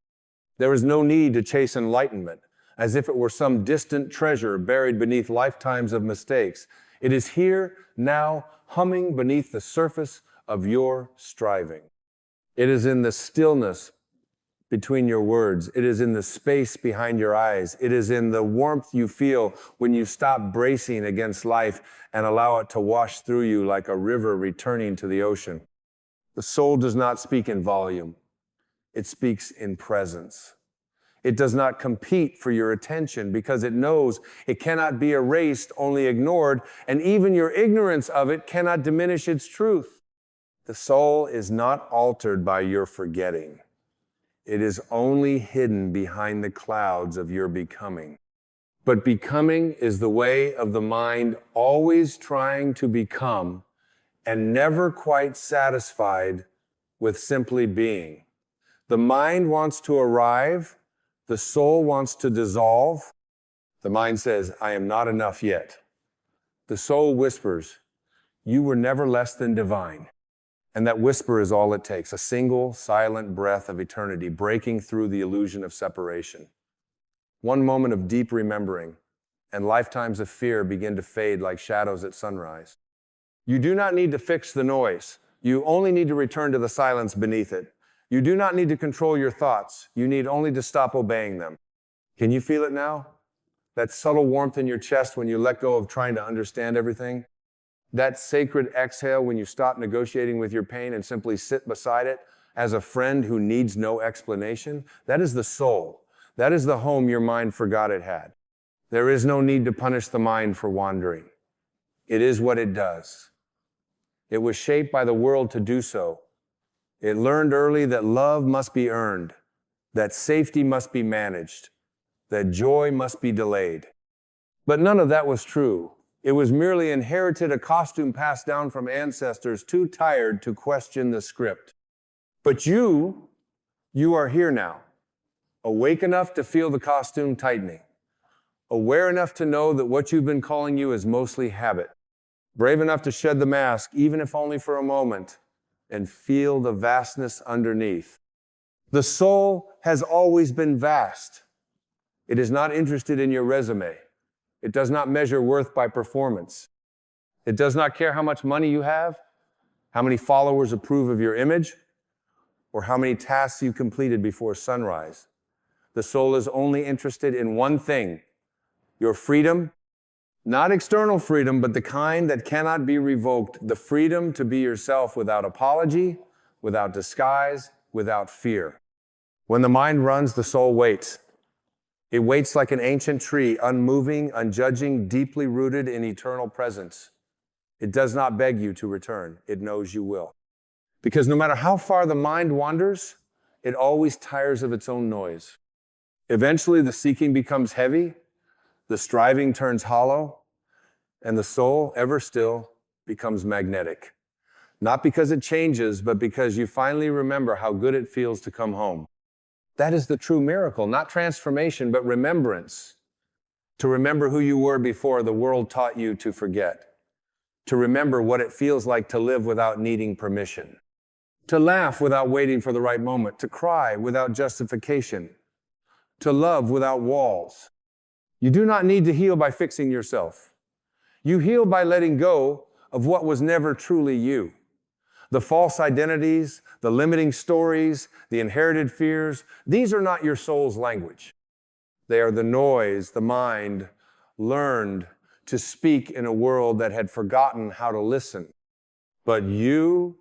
There is no need to chase enlightenment as if it were some distant treasure buried beneath lifetimes of mistakes. It is here, now, humming beneath the surface of your striving. It is in the stillness between your words. It is in the space behind your eyes. It is in the warmth you feel when you stop bracing against life and allow it to wash through you like a river returning to the ocean. The soul does not speak in volume. It speaks in presence. It does not compete for your attention because it knows it cannot be erased, only ignored, and even your ignorance of it cannot diminish its truth. The soul is not altered by your forgetting. It is only hidden behind the clouds of your becoming. But becoming is the way of the mind always trying to become and never quite satisfied with simply being. The mind wants to arrive, the soul wants to dissolve. The mind says, I am not enough yet. The soul whispers, you were never less than divine. And that whisper is all it takes, a single silent breath of eternity breaking through the illusion of separation. One moment of deep remembering, and lifetimes of fear begin to fade like shadows at sunrise. You do not need to fix the noise. You only need to return to the silence beneath it. You do not need to control your thoughts. You need only to stop obeying them. Can you feel it now? That subtle warmth in your chest when you let go of trying to understand everything? That sacred exhale when you stop negotiating with your pain and simply sit beside it as a friend who needs no explanation? That is the soul. That is the home your mind forgot it had. There is no need to punish the mind for wandering. It is what it does. It was shaped by the world to do so. It learned early that love must be earned, that safety must be managed, that joy must be delayed. But none of that was true. It was merely inherited, a costume passed down from ancestors too tired to question the script. But you are here now, awake enough to feel the costume tightening, aware enough to know that what you've been calling you is mostly habit, brave enough to shed the mask, even if only for a moment, and feel the vastness underneath. The soul has always been vast. It is not interested in your resume. It does not measure worth by performance. It does not care how much money you have, how many followers approve of your image, or how many tasks you completed before sunrise. The soul is only interested in one thing, your freedom, not external freedom, but the kind that cannot be revoked, the freedom to be yourself without apology, without disguise, without fear. When the mind runs, the soul waits. It waits like an ancient tree, unmoving, unjudging, deeply rooted in eternal presence. It does not beg you to return. It knows you will. Because no matter how far the mind wanders, it always tires of its own noise. Eventually, the seeking becomes heavy, the striving turns hollow, and the soul, ever still, becomes magnetic. Not because it changes, but because you finally remember how good it feels to come home. That is the true miracle, not transformation, but remembrance. To remember who you were before the world taught you to forget. To remember what it feels like to live without needing permission. To laugh without waiting for the right moment. To cry without justification. To love without walls. You do not need to heal by fixing yourself. You heal by letting go of what was never truly you. The false identities, the limiting stories, the inherited fears, these are not your soul's language. They are the noise the mind learned to speak in a world that had forgotten how to listen. But you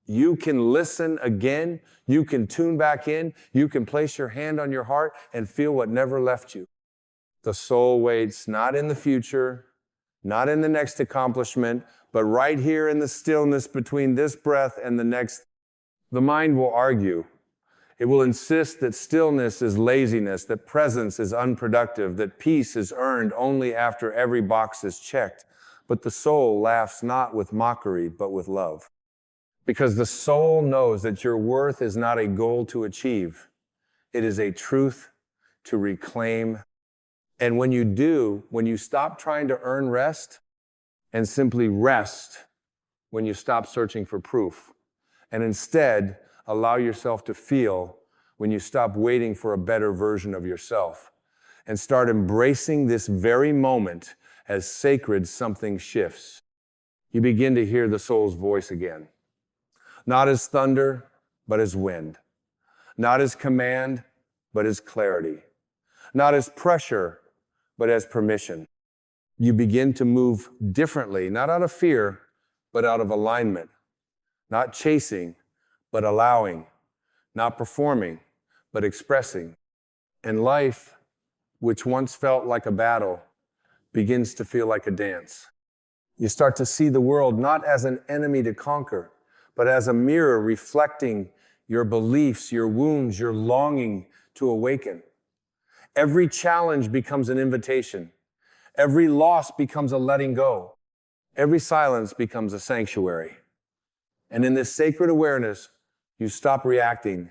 can listen again, you can tune back in, you can place your hand on your heart and feel what never left you. The soul waits not in the future, not in the next accomplishment, but right here in the stillness between this breath and the next. The mind will argue. It will insist that stillness is laziness, that presence is unproductive, that peace is earned only after every box is checked. But the soul laughs not with mockery, but with love. Because the soul knows that your worth is not a goal to achieve. It is a truth to reclaim. And when you do, when you stop trying to earn rest, and simply rest when you stop searching for proof, and instead allow yourself to feel when you stop waiting for a better version of yourself, and start embracing this very moment as sacred, something shifts. You begin to hear the soul's voice again. Not as thunder, but as wind. Not as command, but as clarity. Not as pressure, but as permission. You begin to move differently, not out of fear, but out of alignment. Not chasing, but allowing. Not performing, but expressing. And life, which once felt like a battle, begins to feel like a dance. You start to see the world not as an enemy to conquer, but as a mirror reflecting your beliefs, your wounds, your longing to awaken. Every challenge becomes an invitation. Every loss becomes a letting go. Every silence becomes a sanctuary. And in this sacred awareness, you stop reacting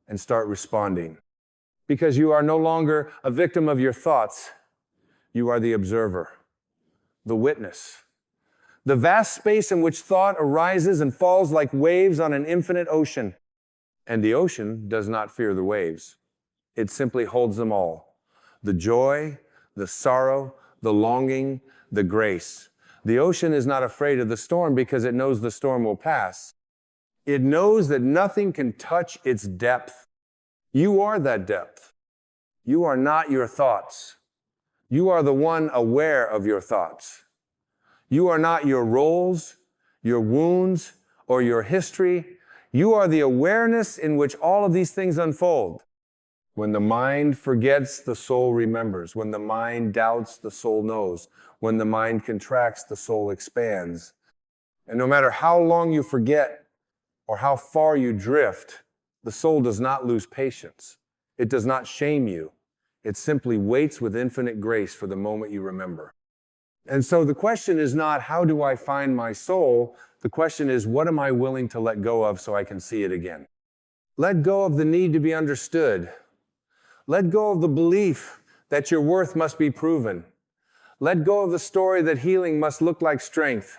and start responding. Because you are no longer a victim of your thoughts. You are the observer, the witness. The vast space in which thought arises and falls like waves on an infinite ocean. And the ocean does not fear the waves. It simply holds them all. The joy, the sorrow, the longing, the grace. The ocean is not afraid of the storm because it knows the storm will pass. It knows that nothing can touch its depth. You are that depth. You are not your thoughts. You are the one aware of your thoughts. You are not your roles, your wounds, or your history. You are the awareness in which all of these things unfold. When the mind forgets, the soul remembers. When the mind doubts, the soul knows. When the mind contracts, the soul expands. And no matter how long you forget or how far you drift, the soul does not lose patience. It does not shame you. It simply waits with infinite grace for the moment you remember. And so the question is not, how do I find my soul? The question is, what am I willing to let go of so I can see it again? Let go of the need to be understood. Let go of the belief that your worth must be proven. Let go of the story that healing must look like strength.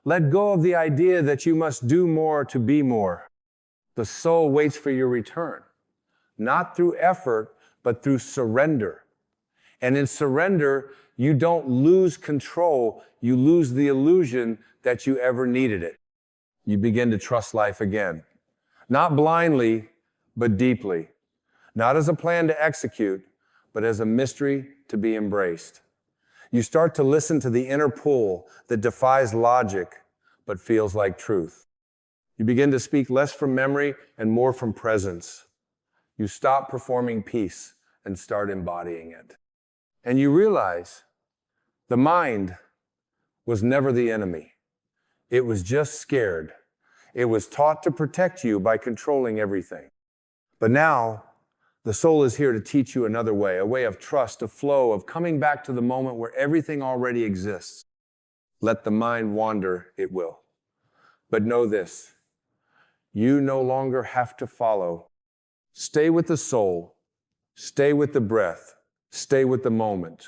Let go of the idea that you must do more to be more. The soul waits for your return, not through effort, but through surrender. And in surrender, you don't lose control, you lose the illusion that you ever needed it. You begin to trust life again. Not blindly, but deeply. Not as a plan to execute, but as a mystery to be embraced. You start to listen to the inner pull that defies logic, but feels like truth. You begin to speak less from memory and more from presence. You stop performing peace and start embodying it. And you realize the mind was never the enemy. It was just scared. It was taught to protect you by controlling everything. But now, the soul is here to teach you another way, a way of trust, a flow, of coming back to the moment where everything already exists. Let the mind wander, it will. But know this, you no longer have to follow. Stay with the soul, stay with the breath, stay with the moment.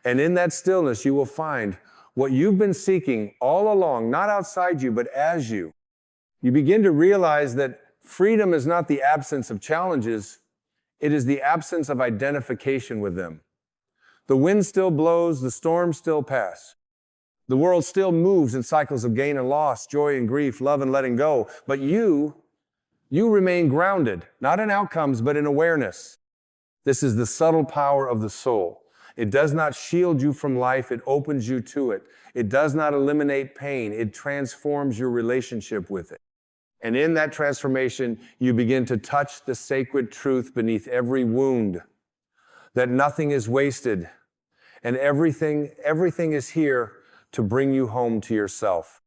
And in that stillness, you will find what you've been seeking all along, not outside you, but as you. You begin to realize that freedom is not the absence of challenges, it is the absence of identification with them. The wind still blows, the storms still pass. The world still moves in cycles of gain and loss, joy and grief, love and letting go. But you remain grounded, not in outcomes, but in awareness. This is the subtle power of the soul. It does not shield you from life, it opens you to it. It does not eliminate pain, it transforms your relationship with it. And in that transformation, you begin to touch the sacred truth beneath every wound, that nothing is wasted, and everything is here to bring you home to yourself.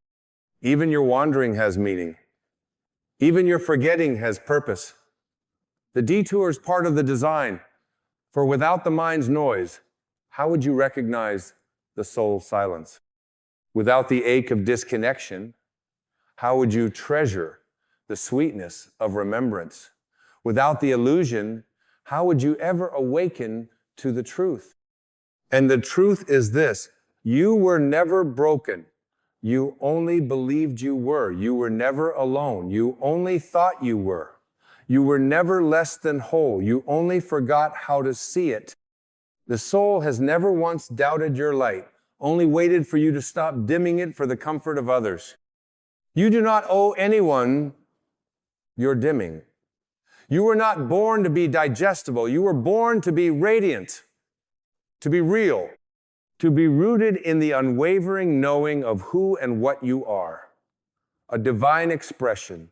Even your wandering has meaning. Even your forgetting has purpose. The detour is part of the design, for without the mind's noise, how would you recognize the soul's silence? Without the ache of disconnection, how would you treasure the sweetness of remembrance? Without the illusion, how would you ever awaken to the truth? And the truth is this, you were never broken. You only believed you were. You were never alone. You only thought you were. You were never less than whole. You only forgot how to see it. The soul has never once doubted your light, only waited for you to stop dimming it for the comfort of others. You do not owe anyone your dimming. You were not born to be digestible. You were born to be radiant, to be real, to be rooted in the unwavering knowing of who and what you are. A divine expression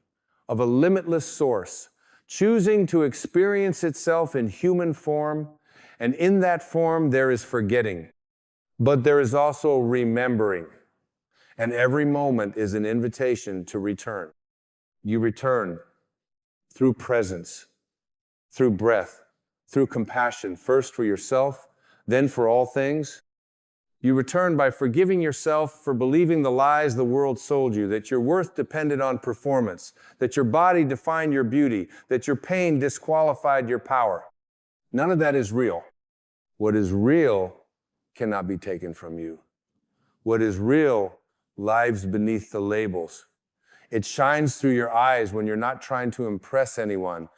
of a limitless source, choosing to experience itself in human form, and in that form there is forgetting, but there is also remembering. And every moment is an invitation to return. You return through presence, through breath, through compassion, first for yourself, then for all things. You return by forgiving yourself for believing the lies the world sold you, that your worth depended on performance, that your body defined your beauty, that your pain disqualified your power. None of that is real. What is real cannot be taken from you. What is real lives beneath the labels. It shines through your eyes when you're not trying to impress anyone.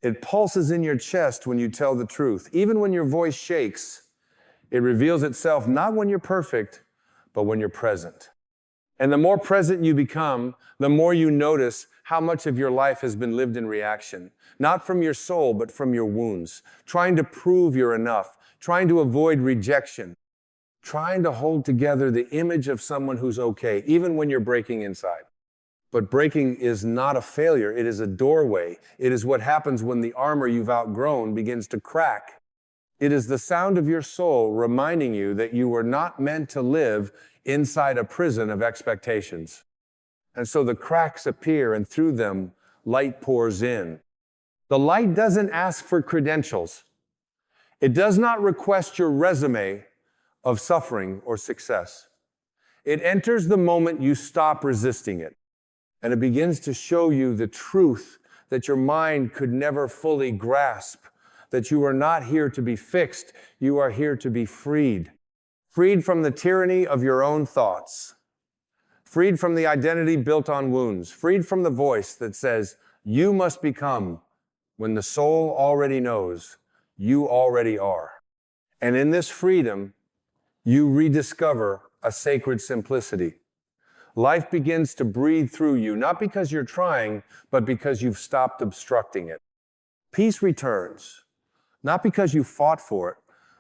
It pulses in your chest when you tell the truth. Even when your voice shakes, it reveals itself not when you're perfect, but when you're present. And the more present you become, the more you notice how much of your life has been lived in reaction. Not from your soul, but from your wounds. Trying to prove you're enough. Trying to avoid rejection. Trying to hold together the image of someone who's okay, even when you're breaking inside. But breaking is not a failure. It is a doorway. It is what happens when the armor you've outgrown begins to crack. It is the sound of your soul reminding you that you were not meant to live inside a prison of expectations. And so the cracks appear, and through them, light pours in. The light doesn't ask for credentials. It does not request your resume of suffering or success. It enters the moment you stop resisting it, and it begins to show you the truth that your mind could never fully grasp. That you are not here to be fixed, you are here to be freed. Freed from the tyranny of your own thoughts. Freed from the identity built on wounds. Freed from the voice that says, you must become, when the soul already knows, you already are. And in this freedom, you rediscover a sacred simplicity. Life begins to breathe through you, not because you're trying, but because you've stopped obstructing it. Peace returns. Not because you fought for it,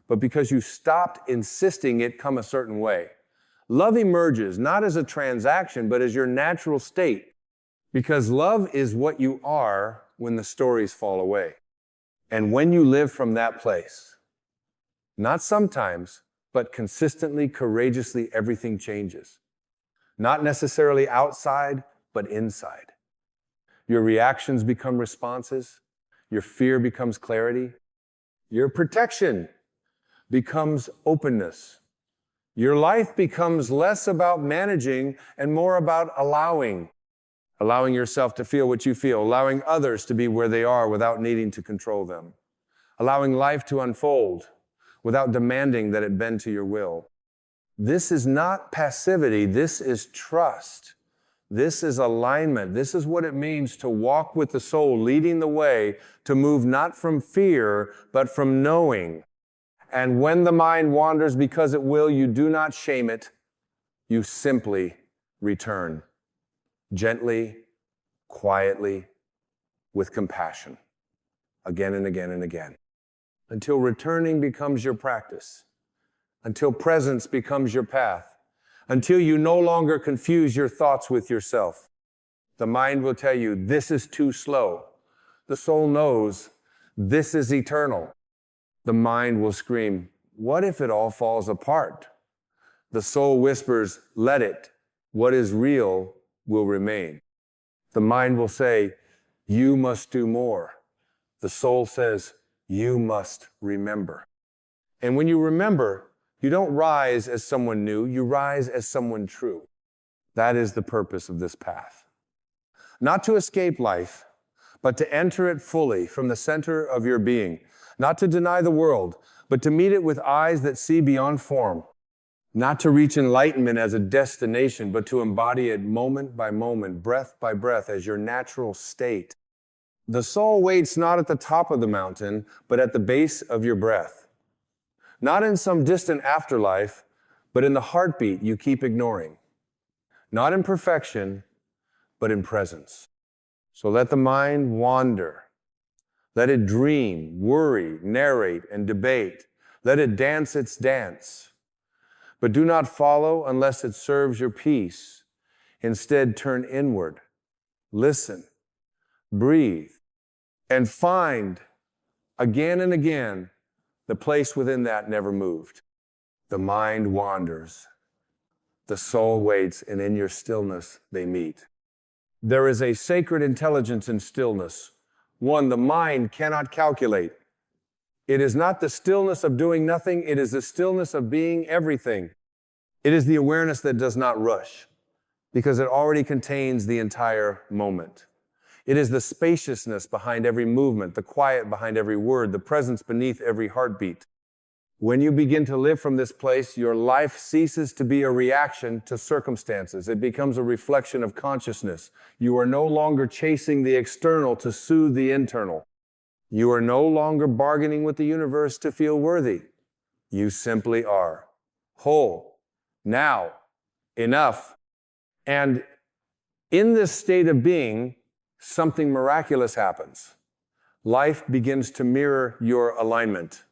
but because you stopped insisting it come a certain way. Love emerges not as a transaction, but as your natural state. Because love is what you are when the stories fall away. And when you live from that place, not sometimes, but consistently, courageously, everything changes. Not necessarily outside, but inside. Your reactions become responses. Your fear becomes clarity. Your protection becomes openness. Your life becomes less about managing and more about allowing. Allowing yourself to feel what you feel, allowing others to be where they are without needing to control them. Allowing life to unfold without demanding that it bend to your will. This is not passivity, this is trust. This is alignment. This is what it means to walk with the soul, leading the way, to move not from fear, but from knowing. And when the mind wanders because it will, you do not shame it. You simply return. Gently, quietly, with compassion. Again and again and again. Until returning becomes your practice. Until presence becomes your path. Until you no longer confuse your thoughts with yourself. The mind will tell you, this is too slow. The soul knows, this is eternal. The mind will scream, what if it all falls apart? The soul whispers, let it. What is real will remain. The mind will say, you must do more. The soul says, you must remember. And when you remember, you don't rise as someone new, you rise as someone true. That is the purpose of this path. Not to escape life, but to enter it fully from the center of your being. Not to deny the world, but to meet it with eyes that see beyond form. Not to reach enlightenment as a destination, but to embody it moment by moment, breath by breath, as your natural state. The soul waits not at the top of the mountain, but at the base of your breath. Not in some distant afterlife, but in the heartbeat you keep ignoring. Not in perfection, but in presence. So let the mind wander. Let it dream, worry, narrate, and debate. Let it dance its dance. But do not follow unless it serves your peace. Instead, turn inward. Listen. Breathe. And find, again and again, the place within that never moved. The mind wanders. The soul waits, and in your stillness they meet. There is a sacred intelligence in stillness, one the mind cannot calculate. It is not the stillness of doing nothing, it is the stillness of being everything. It is the awareness that does not rush, because it already contains the entire moment. It is the spaciousness behind every movement, the quiet behind every word, the presence beneath every heartbeat. When you begin to live from this place, your life ceases to be a reaction to circumstances. It becomes a reflection of consciousness. You are no longer chasing the external to soothe the internal. You are no longer bargaining with the universe to feel worthy. You simply are. Whole. Now. Enough. And in this state of being, something miraculous happens. Life begins to mirror your alignment.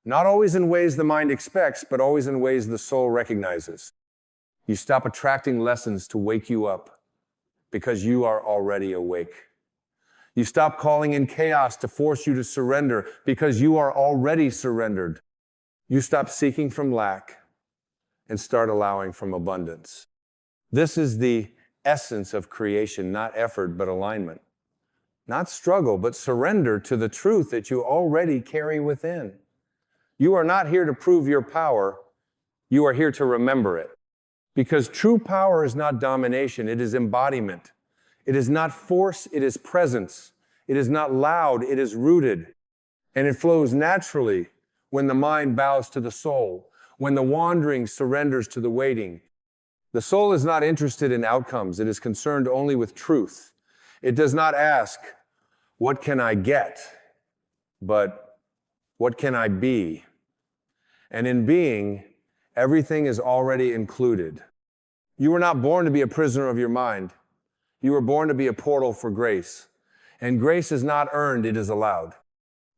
Not always in ways the mind expects, but always in ways the soul recognizes. You stop attracting lessons to wake you up because you are already awake. You stop calling in chaos to force you to surrender because you are already surrendered. You stop seeking from lack and start allowing from abundance. This is the essence of creation, not effort, but alignment. Not struggle, but surrender to the truth that you already carry within. You are not here to prove your power. You are here to remember it. Because true power is not domination, it is embodiment. It is not force, it is presence. It is not loud, it is rooted. And it flows naturally when the mind bows to the soul, when the wandering surrenders to the waiting. The soul is not interested in outcomes, it is concerned only with truth. It does not ask, what can I get? But what can I be? And in being, everything is already included. You were not born to be a prisoner of your mind. You were born to be a portal for grace. And grace is not earned, it is allowed.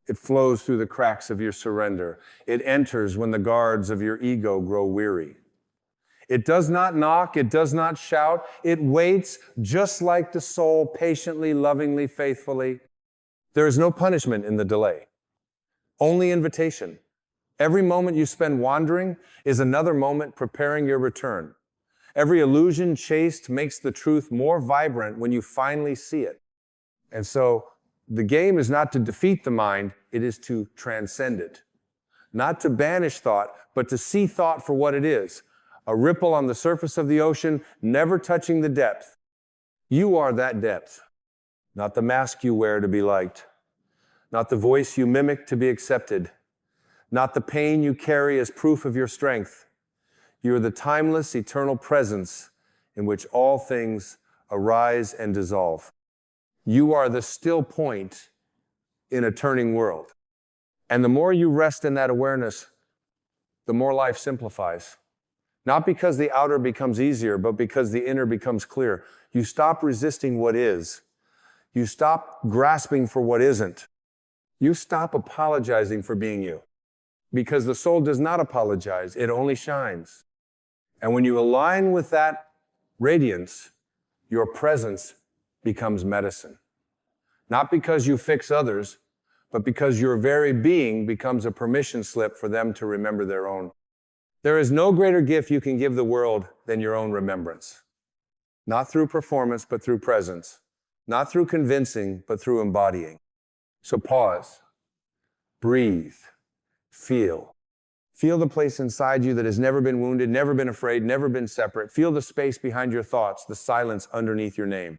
It flows through the cracks of your surrender. It enters when the guards of your ego grow weary. It does not knock, it does not shout. It waits just like the soul, patiently, lovingly, faithfully. There is no punishment in the delay. Only invitation. Every moment you spend wandering is another moment preparing your return. Every illusion chased makes the truth more vibrant when you finally see it. And so the game is not to defeat the mind, it is to transcend it. Not to banish thought, but to see thought for what it is. A ripple on the surface of the ocean, never touching the depth. You are that depth. Not the mask you wear to be liked. Not the voice you mimic to be accepted. Not the pain you carry as proof of your strength. You are the timeless, eternal presence in which all things arise and dissolve. You are the still point in a turning world. And the more you rest in that awareness, the more life simplifies. Not because the outer becomes easier, but because the inner becomes clear. You stop resisting what is. You stop grasping for what isn't. You stop apologizing for being you. Because the soul does not apologize, it only shines. And when you align with that radiance, your presence becomes medicine. Not because you fix others, but because your very being becomes a permission slip for them to remember their own. There is no greater gift you can give the world than your own remembrance. Not through performance, but through presence. Not through convincing, but through embodying. So pause, breathe, feel. Feel the place inside you that has never been wounded, never been afraid, never been separate. Feel the space behind your thoughts, the silence underneath your name.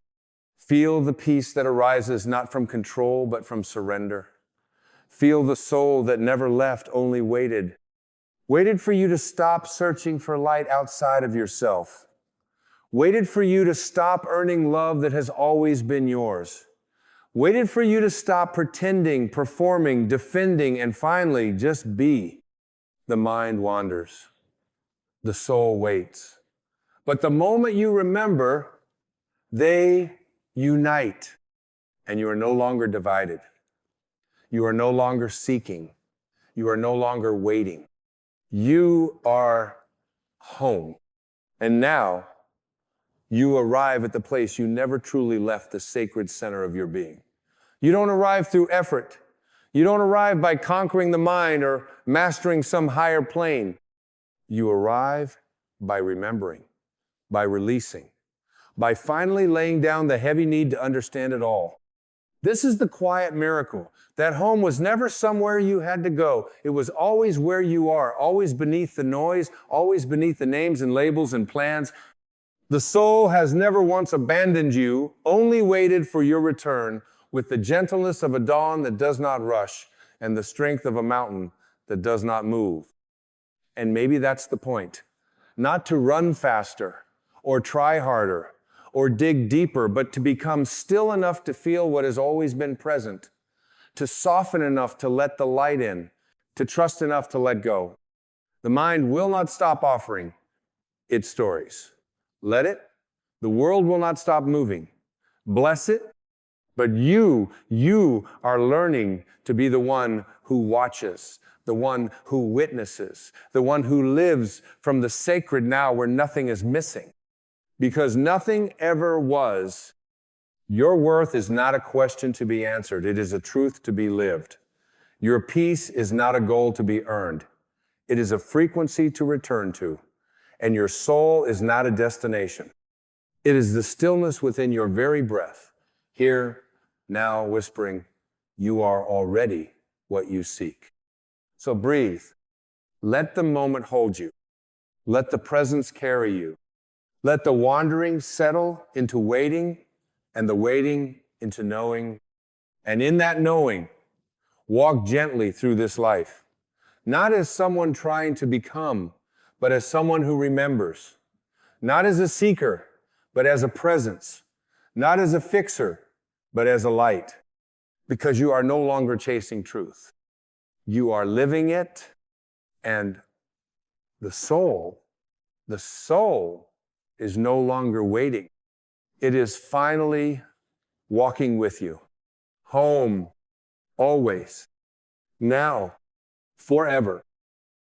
Feel the peace that arises not from control, but from surrender. Feel the soul that never left, only waited. Waited for you to stop searching for light outside of yourself. Waited for you to stop earning love that has always been yours. Waited for you to stop pretending, performing, defending, and finally just be. The mind wanders. The soul waits. But the moment you remember, they unite. And you are no longer divided. You are no longer seeking. You are no longer waiting. You are home. And now, you arrive at the place you never truly left, the sacred center of your being. You don't arrive through effort. You don't arrive by conquering the mind or mastering some higher plane. You arrive By remembering, by releasing, by finally laying down the heavy need to understand it all. This is the quiet miracle. That home was never somewhere you had to go. It was always where you are, always beneath the noise, always beneath the names and labels and plans. The soul has never once abandoned you, only waited for your return with the gentleness of a dawn that does not rush and the strength of a mountain that does not move. And maybe that's the point. Not to run faster or try harder or dig deeper, but to become still enough to feel what has always been present, to soften enough to let the light in, to trust enough to let go. The mind will not stop offering its stories. Let it. The world will not stop moving. Bless it. But you are learning to be the one who watches, the one who witnesses, the one who lives from the sacred now where nothing is missing. Because nothing ever was. Your worth is not a question to be answered. It is a truth to be lived. Your peace is not a goal to be earned. It is a frequency to return to. And your soul is not a destination. It is the stillness within your very breath, here, now, whispering, you are already what you seek. So breathe. Let the moment hold you. Let the presence carry you. Let the wandering settle into waiting, and the waiting into knowing. And in that knowing, walk gently through this life, not as someone trying to become, but as someone who remembers. Not as a seeker, but as a presence. Not as a fixer, but as a light. Because you are no longer chasing truth. You are living it, and the soul is no longer waiting. It is finally walking with you. Home, always, now, forever.